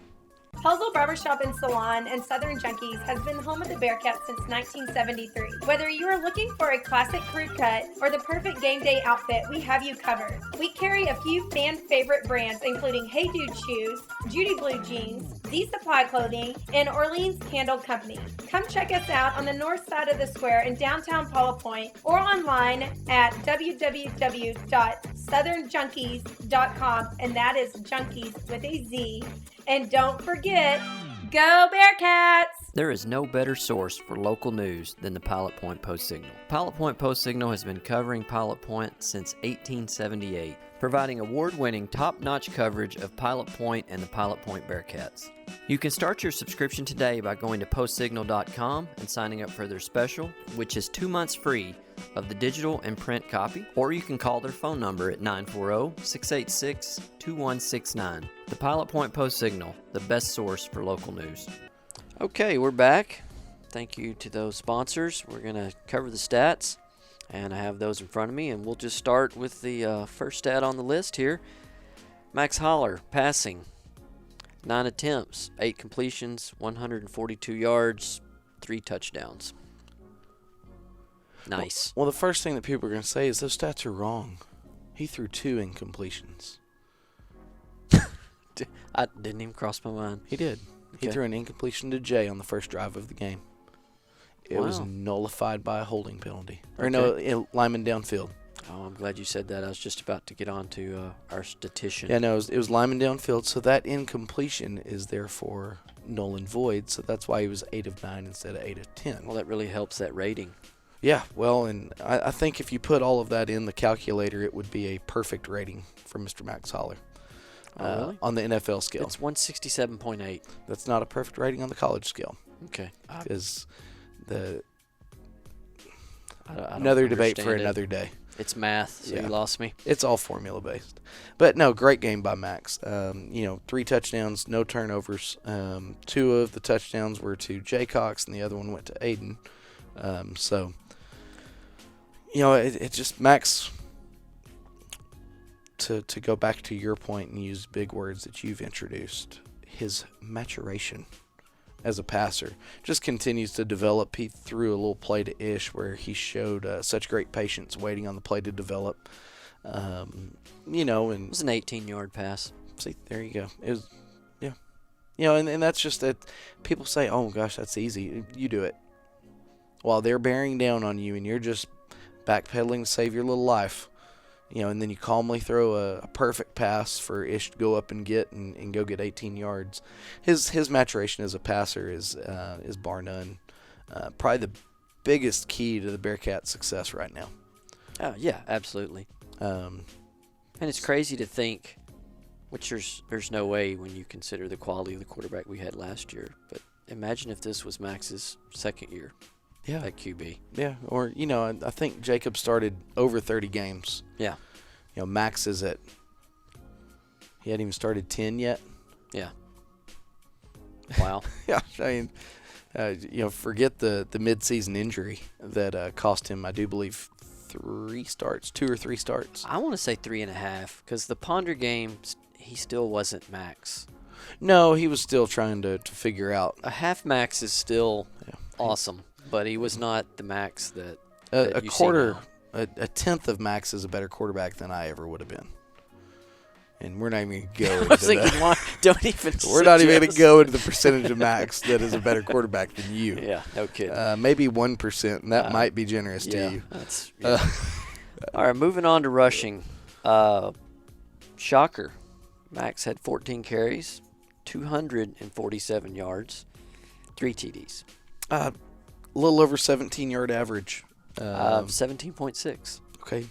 Pelzel Barbershop and Salon and Southern Junkies has been home of the Bearcats since 1973. Whether you are looking for a classic crew cut or the perfect game day outfit, we have you covered. We carry a few fan favorite brands including Hey Dude Shoes, Judy Blue Jeans, D Supply Clothing, and Orleans Candle Company. Come check us out on the north side of the square in downtown Paula Point or online at www.southernjunkies.com, and that is junkies with a Z. And don't forget, go Bearcats! There is no better source for local news than the Pilot Point Post-Signal. Pilot Point Post-Signal has been covering Pilot Point since 1878, providing award-winning top-notch coverage of Pilot Point and the Pilot Point Bearcats. You can start your subscription today by going to postsignal.com and signing up for their special, which is 2 months free of the digital and print copy, or you can call their phone number at 940-686-2169. The Pilot Point Post-Signal, the best source for local news. Okay, we're back. Thank you to those sponsors. We're going to cover the stats, and I have those in front of me, and we'll just start with the first stat on the list here. Max Holler, passing, 9 attempts, 8 completions, 142 yards, 3 touchdowns. Nice. Well, the first thing that people are going to say is those stats are wrong. He threw 2 incompletions. I didn't even cross my mind. He did. Okay. He threw an incompletion to Jay on the first drive of the game. It was Wow. nullified by a holding penalty. Or Okay. no, lineman downfield. Oh, I'm glad you said that. I was just about to get on to our statistician. Yeah, no, it was lineman downfield, so that incompletion is therefore null and void, so that's why he was 8 of 9 instead of 8 of 10. Well, that really helps that rating. Yeah, well, and I think if you put all of that in the calculator, it would be a perfect rating for Mr. Max Holler. Oh, really? On the NFL scale. It's 167.8. That's not a perfect rating on the college scale. Okay. Because I don't another debate for understand it. another day. It's math, so Yeah. you lost me. It's all formula based. But no, great game by Max. 3 touchdowns, no turnovers. 2 of the touchdowns were to Jay Cox, and the other one went to Aiden. It just Max. To go back to your point and use big words that you've introduced, his maturation as a passer just continues to develop. He threw a little play to Ish where he showed such great patience waiting on the play to develop. And It was an 18-yard pass. see, there you go. It was, yeah. And that's just that people say, oh gosh, that's easy. You do it. While they're bearing down on you and you're just backpedaling to save your little life. And then you calmly throw a perfect pass for Ish to go up and get and go get 18 yards. His maturation as a passer is bar none. Probably the biggest key to the Bearcats' success right now. Oh, yeah, absolutely. And it's crazy to think, which there's no way when you consider the quality of the quarterback we had last year, but imagine if this was Max's second year at QB. Yeah, or, I think Jacob started over 30 games. Yeah. Max is he hadn't even started 10 yet. Yeah. Wow. Yeah, I mean, forget the midseason injury that cost him, I do believe, 2 or 3 starts. I want to say 3.5 because the Ponder game, he still wasn't Max. No, he was still trying to figure out. A half Max is still awesome, but he was not the Max that A you see quarter, now. a tenth of Max is a better quarterback than I ever would have been. And we're not even going to go I into was thinking, that. why, don't even We're not even going to suggest. go into the percentage of Max that is a better quarterback than you. Yeah, no kidding. Maybe 1%, and that might be generous to you. That's all right, moving on to rushing. Shocker. Max had 14 carries, 247 yards, 3 TDs. A little over 17-yard average. 17.6. Okay.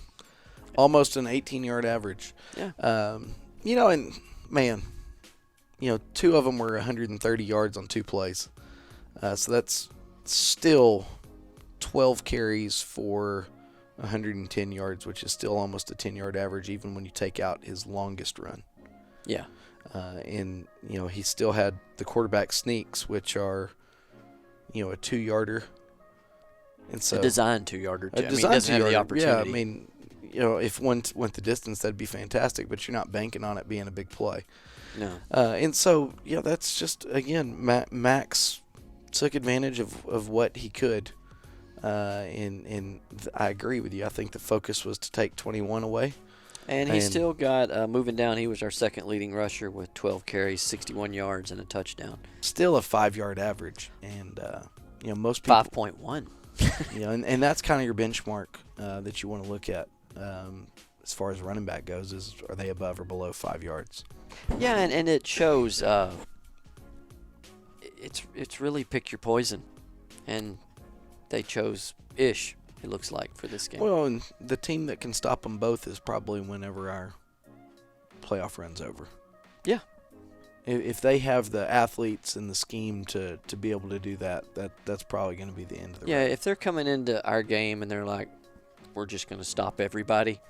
Almost an 18-yard average. Yeah. And, man, 2 of them were 130 yards on 2 plays. So that's still 12 carries for 110 yards, which is still almost a 10-yard average, even when you take out his longest run. Yeah. And he still had the quarterback sneaks, which are, a 2-yarder. And so a design 2-yarder. A He design doesn't have the 2-yarder. opportunity. Yeah, I mean, if one went the distance, that'd be fantastic, but you're not banking on it being a big play. No. And so, that's just, again, Max took advantage of what he could. And I agree with you. I think the focus was to take 21 away. And he still got, moving down, he was our second leading rusher with 12 carries, 61 yards, and a touchdown. Still a 5-yard average. And, most people. 5.1. And that's kind of your benchmark that you want to look at as far as running back goes, is are they above or below 5 yards? Yeah, and it shows it's really pick your poison. And they chose Ish, it looks like, for this game. Well, and the team that can stop them both is probably whenever our playoff run's over. Yeah. If they have the athletes and the scheme to be able to do that's probably going to be the end of the Yeah, run. if they're coming into our game and they're like, we're just going to stop everybody,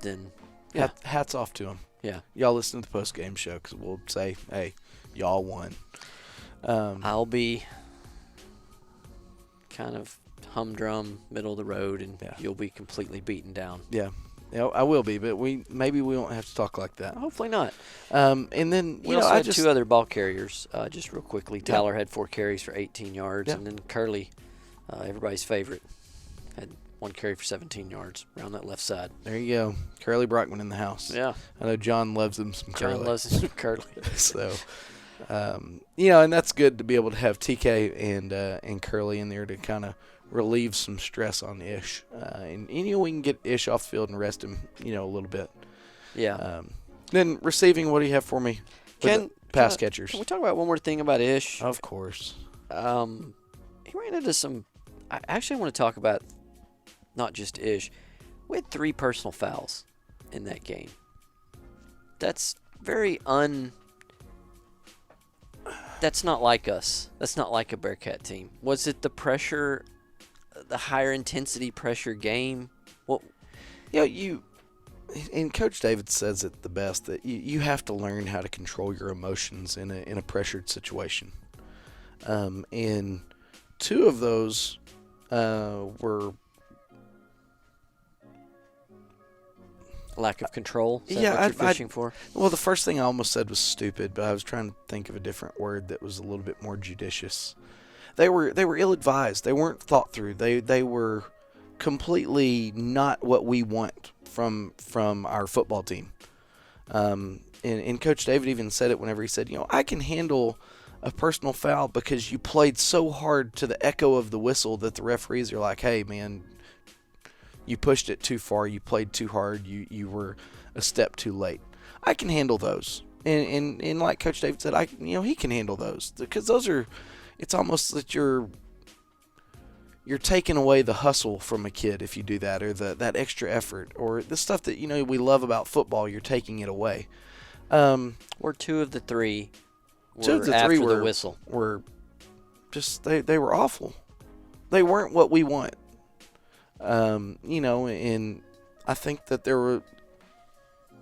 then yeah. Hats off to them. Yeah. Y'all listen to the post-game show because we'll say, hey, y'all won. I'll be kind of humdrum, middle of the road, and you'll be completely beaten down. Yeah. I will be, but maybe we won't have to talk like that. Hopefully not. And then, we also had 2 other ball carriers, just real quickly. Tyler had 4 carries for 18 yards, and then Curly, everybody's favorite, had 1 carry for 17 yards around that left side. There you go. Curly Brockman in the house. Yeah. I know John loves him some Curly. John loves him some Curly. So, and that's good to be able to have TK and Curly in there to kind of relieve some stress on Ish. And we can get Ish off the field and rest him, a little bit. Yeah. Then receiving, what do you have for me? Pass catchers. Can we talk about one more thing about Ish? Of course. He ran into some – I actually want to talk about not just Ish. We had 3 personal fouls in that game. That's very that's not like us. That's not like a Bearcat team. Was it the pressure – the higher intensity pressure game? Well, and Coach David says it the best, that you have to learn how to control your emotions in a pressured situation. And 2 of those were lack of control. Is that what you're fishing for? Well, the first thing I almost said was stupid, but I was trying to think of a different word that was a little bit more judicious. They were ill-advised. They weren't thought through. They were completely not what we want from our football team. And Coach David even said it whenever he said, I can handle a personal foul because you played so hard to the echo of the whistle that the referees are like, hey, man, you pushed it too far. You played too hard. You were a step too late. I can handle those. And like Coach David said, he can handle those because those are – it's almost that you're taking away the hustle from a kid if you do that, or that extra effort, or the stuff that we love about football. You're taking it away. Or 2 of the 3 were after the whistle. Were just they were awful. They weren't what we want. And I think that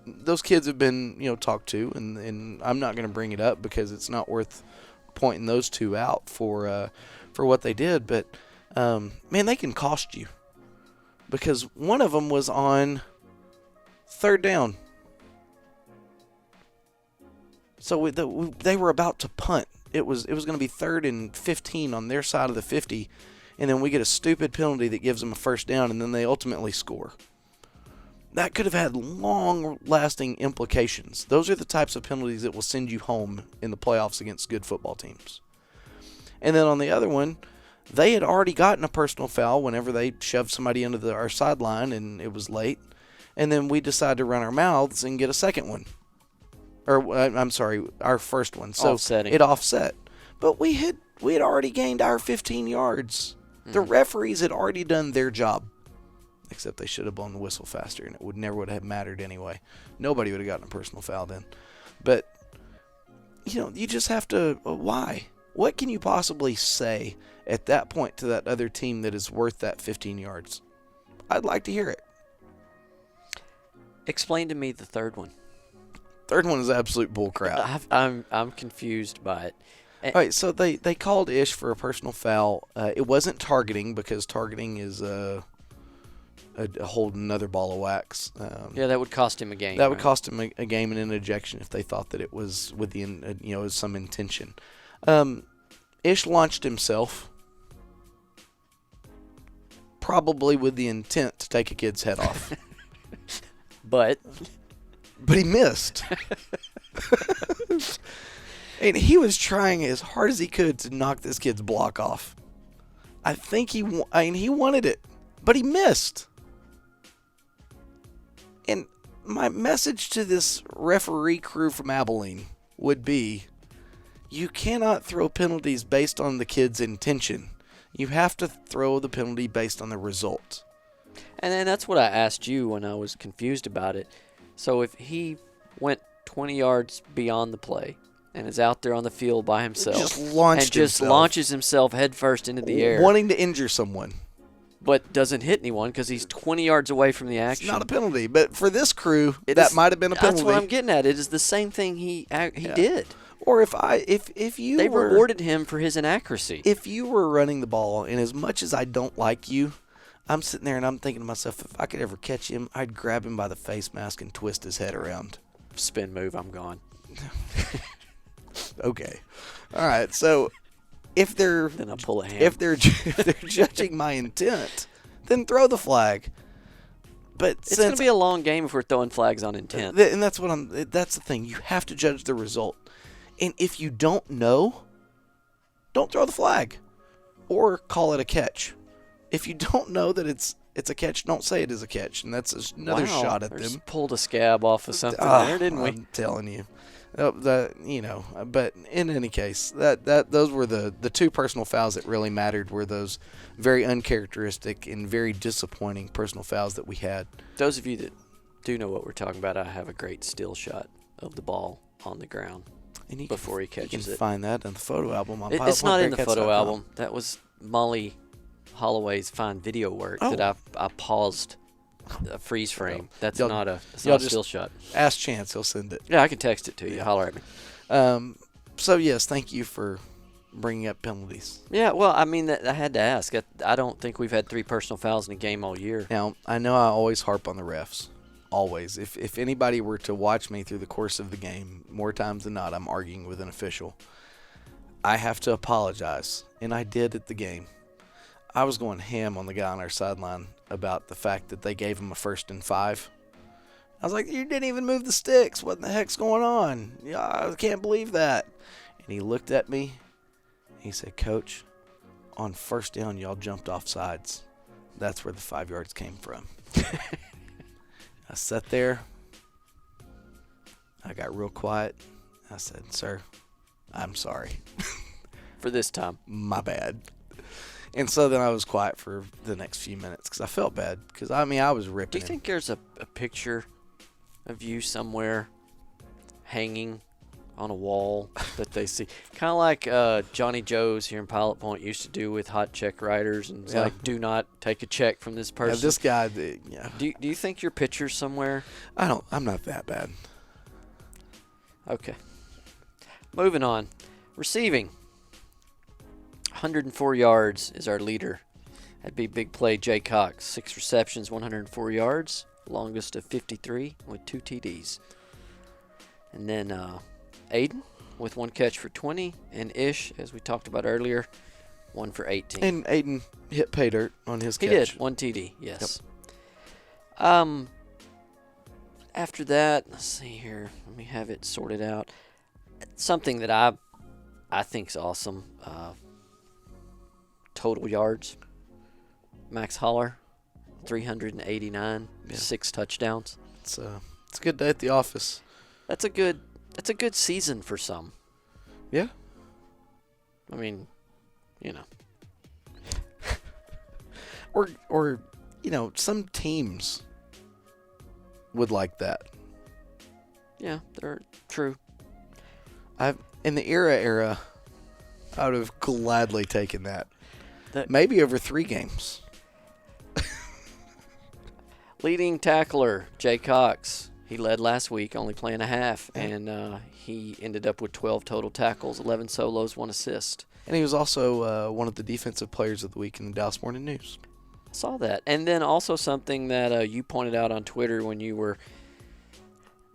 those kids have been talked to, and I'm not going to bring it up because it's not worth pointing those 2 out for what they did, but man, they can cost you, because one of them was on 3rd down. So they were about to punt. It was going to be 3rd and 15 on their side of the 50, and then we get a stupid penalty that gives them a 1st down, and then they ultimately score. That could have had long-lasting implications. Those are the types of penalties that will send you home in the playoffs against good football teams. And then on the other one, they had already gotten a personal foul whenever they shoved somebody into our sideline and it was late. and then we decide to run our mouths and get a second one. Or I'm sorry, our first one. So Offsetting. it offset. But we had already gained our 15 yards. The referees had already done their job. Except they should have blown the whistle faster, and it never would have mattered anyway. Nobody would have gotten a personal foul then. But, you just have to, why? What can you possibly say at that point to that other team that is worth that 15 yards? I'd like to hear it. Explain to me the third one. Third one is absolute bullcrap. I'm confused by it. All right, so they called Ish for a personal foul. It wasn't targeting, because targeting is a whole another ball of wax. Yeah, that would cost him a game. That would cost him a game and an ejection if they thought that it was with the some intention. Ish launched himself, probably with the intent to take a kid's head off, but he missed. And he was trying as hard as he could to knock this kid's block off. I think he wanted it, but he missed. And my message to this referee crew from Abilene would be, you cannot throw penalties based on the kid's intention. You have to throw the penalty based on the result. And then that's what I asked you when I was confused about it. So if he went 20 yards beyond the play and is out there on the field by himself launches himself headfirst into the air, wanting to injure someone, but doesn't hit anyone because he's 20 yards away from the action. It's not a penalty, but for this crew, that might have been a penalty. That's what I'm getting at. It is the same thing he did. Or if you they rewarded him for his inaccuracy. If you were running the ball, and as much as I don't like you, I'm sitting there and I'm thinking to myself, if I could ever catch him, I'd grab him by the face mask and twist his head around. Spin move, I'm gone. Okay. All right. So if they're then I pull a hand. If they're judging my intent, then throw the flag. But it's going to be a long game if we're throwing flags on intent. And that's that's the thing. You have to judge the result. And if you don't know, don't throw the flag or call it a catch. If you don't know that it's a catch, don't say it is a catch. And that's another shot at them. Pulled a scab off of something there, didn't we? I'm telling you. But in any case, those were the two personal fouls that really mattered, were those very uncharacteristic and very disappointing personal fouls that we had. Those of you that do know what we're talking about, I have a great still shot of the ball on the ground before he catches it. You can find that in the photo album on It's not in the photo album. That was Molly Holloway's fine video work that I paused a freeze frame. That's not a still shot. Ask Chance, he'll send it. Yeah, I can text it to you. Holler at me. So yes, thank you for bringing up penalties. Yeah, well, I mean, I had to ask. I don't think we've had 3 personal fouls in a game all year. Now, I know I always harp on the refs. Always. If anybody were to watch me through the course of the game, more times than not, I'm arguing with an official. I have to apologize, and I did at the game. I was going ham on the guy on our sideline about the fact that they gave him a 1st and 5. I was like, you didn't even move the sticks. What the heck's going on? Yeah, I can't believe that. And he looked at me. He said, Coach, on 1st down, y'all jumped off sides. That's where the 5 yards came from. I sat there. I got real quiet. I said, sir, I'm sorry. For this time. My bad. And so then I was quiet for the next few minutes because I felt bad. Because, I mean, I was ripping. Do you think there's a picture of you somewhere hanging on a wall that they see? Kind of like Johnny Joe's here in Pilot Point used to do with hot check writers. And it's like, do not take a check from this person. Yeah, this guy, yeah. Do you think your picture's somewhere? I'm not that bad. Okay. Moving on. Receiving. 104 yards is our leader. That'd be big play Jay Cox. 6 receptions, 104 yards. Longest of 53 with 2 TDs. And then Aiden with 1 catch for 20. And Ish, as we talked about earlier, 1 for 18. And Aiden hit pay dirt on his catch. He did. 1 TD, yes. Yep. After that, let's see here. Let me have it sorted out. Something that I think is awesome. Total yards. Max Holler, 389, 6 touchdowns. It's a good day at the office. That's a good season for some. Yeah. I mean, you know. Or some teams would like that. Yeah, they're true. In the era, I would have gladly taken that. Maybe over 3 games. Leading tackler, Jay Cox. He led last week, only playing a half, and he ended up with 12 total tackles, 11 solos, 1 assist. And he was also one of the defensive players of the week in the Dallas Morning News. Saw that. And then also something that you pointed out on Twitter when you were,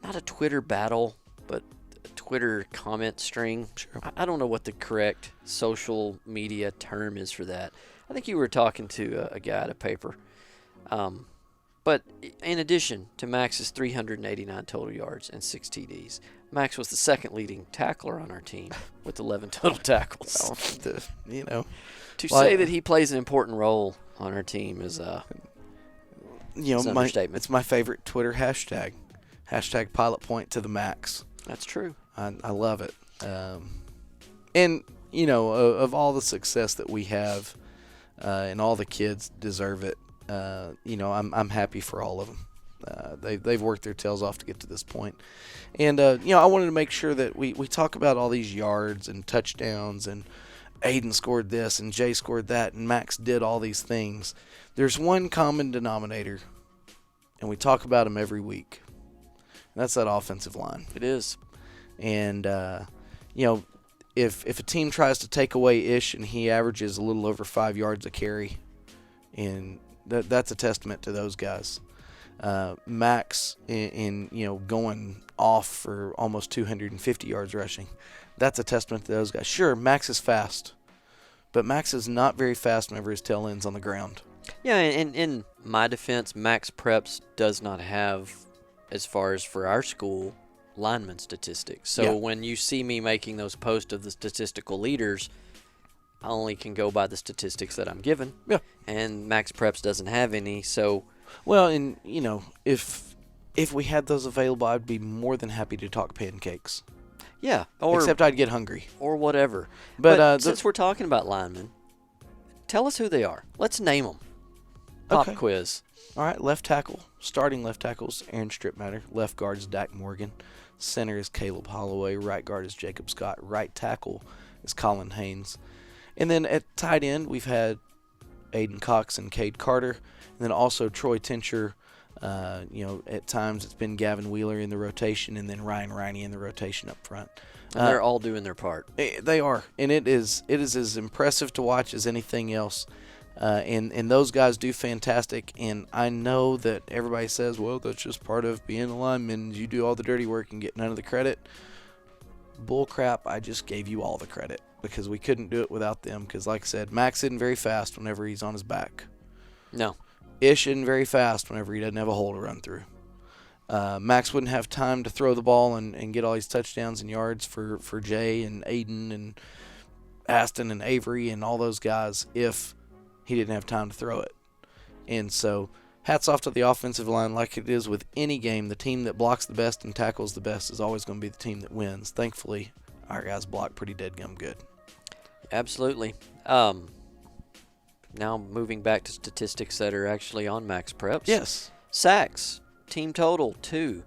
not a Twitter battle, but a Twitter comment string. Sure. I don't know what the correct social media term is for that. I think you were talking to a guy at a paper. But in addition to Max's 389 total yards and 6 TDs, Max was the second leading tackler on our team with 11 total tackles. Well, say that he plays an important role on our team is an understatement. It's my favorite Twitter hashtag. Hashtag pilot point to the max. That's true. I love it. And, of all the success that we have, and all the kids deserve it, I'm happy for all of them. They've worked their tails off to get to this point. And, I wanted to make sure that we talk about all these yards and touchdowns, and Aiden scored this and Jay scored that and Max did all these things. There's one common denominator, and we talk about him every week. And that's that offensive line. It is. And, if a team tries to take away Ish and he averages a little over 5 yards a carry, and that's a testament to those guys. Max in going off for almost 250 yards rushing. That's a testament to those guys. Sure, Max is fast, but Max is not very fast whenever his tail ends on the ground. Yeah, and in my defense, Max Preps does not have, as far as for our school, lineman statistics. So when you see me making those posts of the statistical leaders, I only can go by the statistics that I'm given. Yeah. And Max Preps doesn't have any, so... Well, and, if we had those available, I'd be more than happy to talk pancakes. Yeah. Except I'd get hungry. Or whatever. But since we're talking about linemen, tell us who they are. Let's name them. Pop quiz. All right, left tackle. Starting left tackles, Aaron Stripmatter. Left guard is Dak Morgan. Center is Caleb Holloway. Right guard is Jacob Scott. Right tackle is Colin Haynes. And then at tight end, we've had Aiden Cox and Cade Carter. And then also Troy Tincher. At times it's been Gavin Wheeler in the rotation, and then Ryan Riney in the rotation up front. And they're all doing their part. They are, and it is as impressive to watch as anything else. And those guys do fantastic. And I know that everybody says, well, that's just part of being a lineman. You do all the dirty work and get none of the credit. Bull crap, I just gave you all the credit because we couldn't do it without them. Because like I said, Max isn't very fast whenever he's on his back. No. Ish isn't very fast whenever he doesn't have a hole to run through. Max wouldn't have time to throw the ball and get all these touchdowns and yards for Jay and Aiden and Aston and Avery and all those guys if he didn't have time to throw it. And so hats off to the offensive line. Like it is with any game, the team that blocks the best and tackles the best is always going to be the team that wins. Thankfully, our guys block pretty deadgum good. Absolutely. Now moving back to statistics that are actually on Max Preps. Yes. Sacks, team total, 2.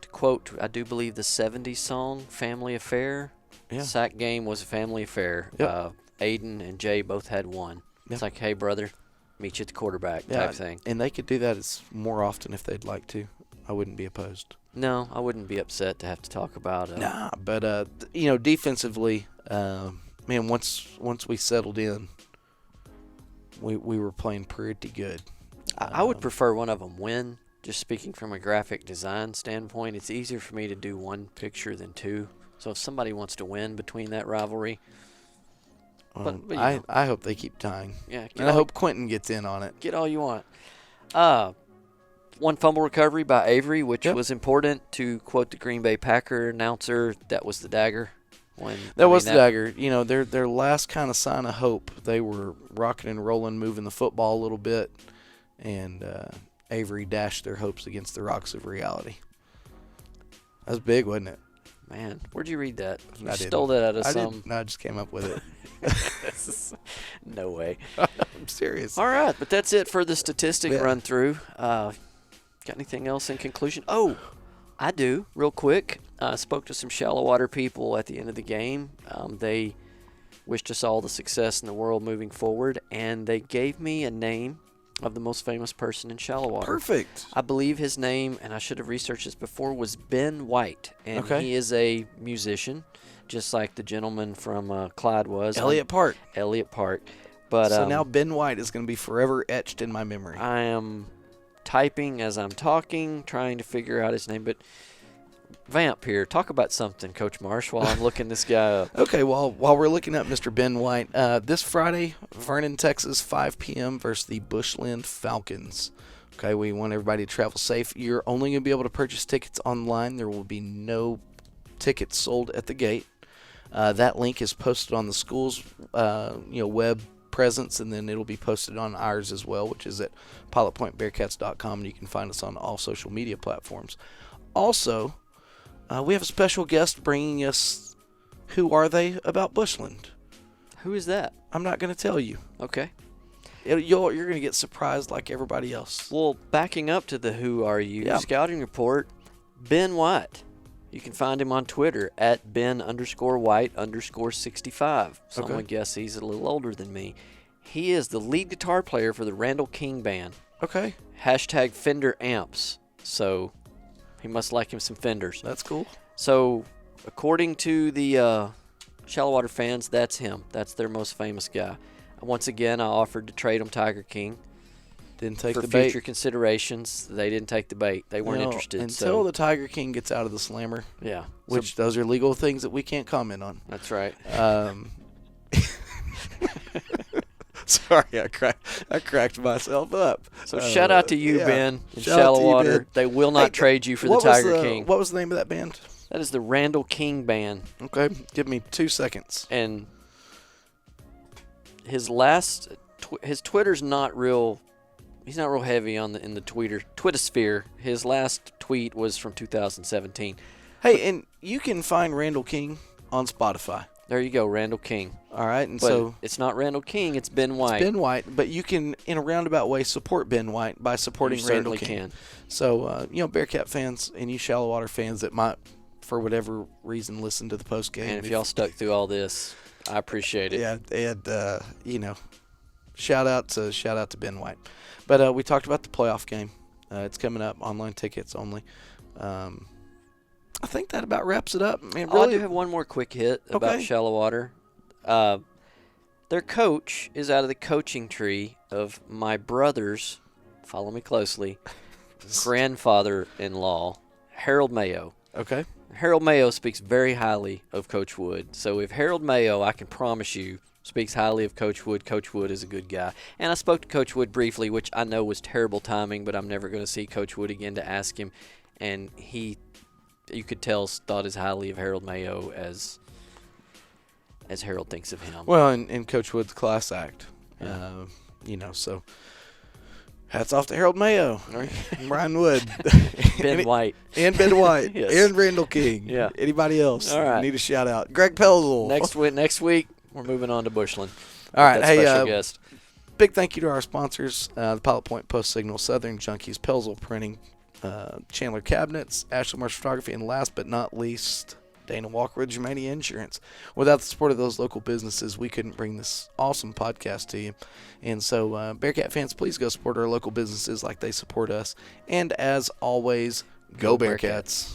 To quote, I do believe the 70s song, Family Affair. Yeah. Sack game was a family affair. Yep. Aiden and Jay both had 1. Yep. It's like, hey, brother, meet you at the quarterback type thing. And they could do that more often if they'd like to. I wouldn't be opposed. No, I wouldn't be upset to have to talk about it. Nah, but, defensively, once we settled in, we were playing pretty good. I would prefer one of them win. Just speaking from a graphic design standpoint, it's easier for me to do one picture than 2. So if somebody wants to win between that rivalry, but I hope they keep tying. Yeah, and I hope Quentin gets in on it. Get all you want. One fumble recovery by Avery, which was important. To quote the Green Bay Packer announcer, that was the dagger. That was the dagger. Their last kind of sign of hope. They were rocking and rolling, moving the football a little bit, and Avery dashed their hopes against the rocks of reality. That was big, wasn't it? Man, where'd you read that? You I stole didn't. that out of I some. didn't. No, I just came up with it. No way. I'm serious. All right, but that's it for the statistic Yeah. run through. Got anything else in conclusion? Oh, I do, real quick. I spoke to some Shallowater people at the end of the game. They wished us all the success in the world moving forward, and they gave me a name of the most famous person in Shallowater. Perfect. I believe his name, and I should have researched this before, was Ben White, and Okay. he is a musician, just like the gentleman from Clyde was. Elliott Park. Elliott Park. But So now Ben White is going to be forever etched in my memory. I am typing as I'm talking, trying to figure out his name. But Vamp here, talk about something, Coach Marsh, while I'm looking this guy up. Okay, well, while we're looking up Mr. Ben White, this Friday, Vernon, Texas, 5 p.m. versus the Bushland Falcons. Okay, we want everybody to travel safe. You're only going to be able to purchase tickets online. There will be no tickets sold at the gate. That link is posted on the school's web presence, and then it'll be posted on ours as well, which is at pilotpointbearcats.com, and you can find us on all social media platforms. Also, we have a special guest bringing us Who Are They About Bushland. Who is that? I'm not going to tell you. Okay. You're going to get surprised like everybody else. Well, backing up to the Who Are You Yeah. scouting report, Ben White. You can find him on Twitter at Ben_White_65. So I'm Okay. going to guess he's a little older than me. He is the lead guitar player for the Randall King Band. Okay, # Fender amps. So he must like him some Fenders. that's cool. So according to the Shallowater fans, that's him. That's their most famous guy. Once again, I offered to trade him Tiger King Didn't take for the bait. future considerations. They didn't take the bait. They weren't interested. Until So the Tiger King gets out of the slammer, yeah, which those are legal things that we can't comment on. that's right. Sorry, I cracked myself up. So shout out to you, yeah. Ben, in Shout out to you, Shallowater. Ben. They will not Hey, trade you for the what was Tiger King. What was the name of that band? That is the Randall King Band. Okay, give me 2 seconds. And his last, his Twitter's not real. He's not real heavy on in the Twittersphere. His last tweet was from 2017. Hey, and you can find Randall King on Spotify. There you go, Randall King. All right, and But so it's not Randall King. It's Ben White. Ben White, but you can, in a roundabout way, support Ben White by supporting You Randall certainly King. can. So, Bearcat fans and you Shallowater fans that might, for whatever reason, listen to the post game. And if y'all stuck through all this, I appreciate it. Yeah, and shout out to Ben White. But we talked about the playoff game. It's coming up. Online tickets only. I think that about wraps it up. Man, Oh, I really, do have one more quick hit about Okay. Shallowater. Their coach is out of the coaching tree of my brother's, follow me closely, grandfather-in-law, Harold Mayo. okay. Harold Mayo speaks very highly of Coach Wood. So if Harold Mayo, I can promise you, speaks highly of Coach Wood is a good guy. And I spoke to Coach Wood briefly, which I know was terrible timing, but I'm never going to see Coach Wood again to ask him. And he, you could tell, thought as highly of Harold Mayo as Harold thinks of him. Well, and Coach Wood's class act. Yeah. So hats off to Harold Mayo, and Brian Wood, Ben White. and Ben White, Yes. and Randall King. Yeah. Anybody else? All right. Need a shout out. Greg Pelzel. Next week, we're moving on to Bushland. All right. That Hey, special guest. big thank you to our sponsors, the Pilot Point Post Signal, Southern Junkies, Pelzel Printing, Chandler Cabinets, Ashley Marsh Photography, and last but not least, Dana Walker with Germania Insurance. Without the support of those local businesses, we couldn't bring this awesome podcast to you. And so, Bearcat fans, please go support our local businesses like they support us. And as always, go Bearcats.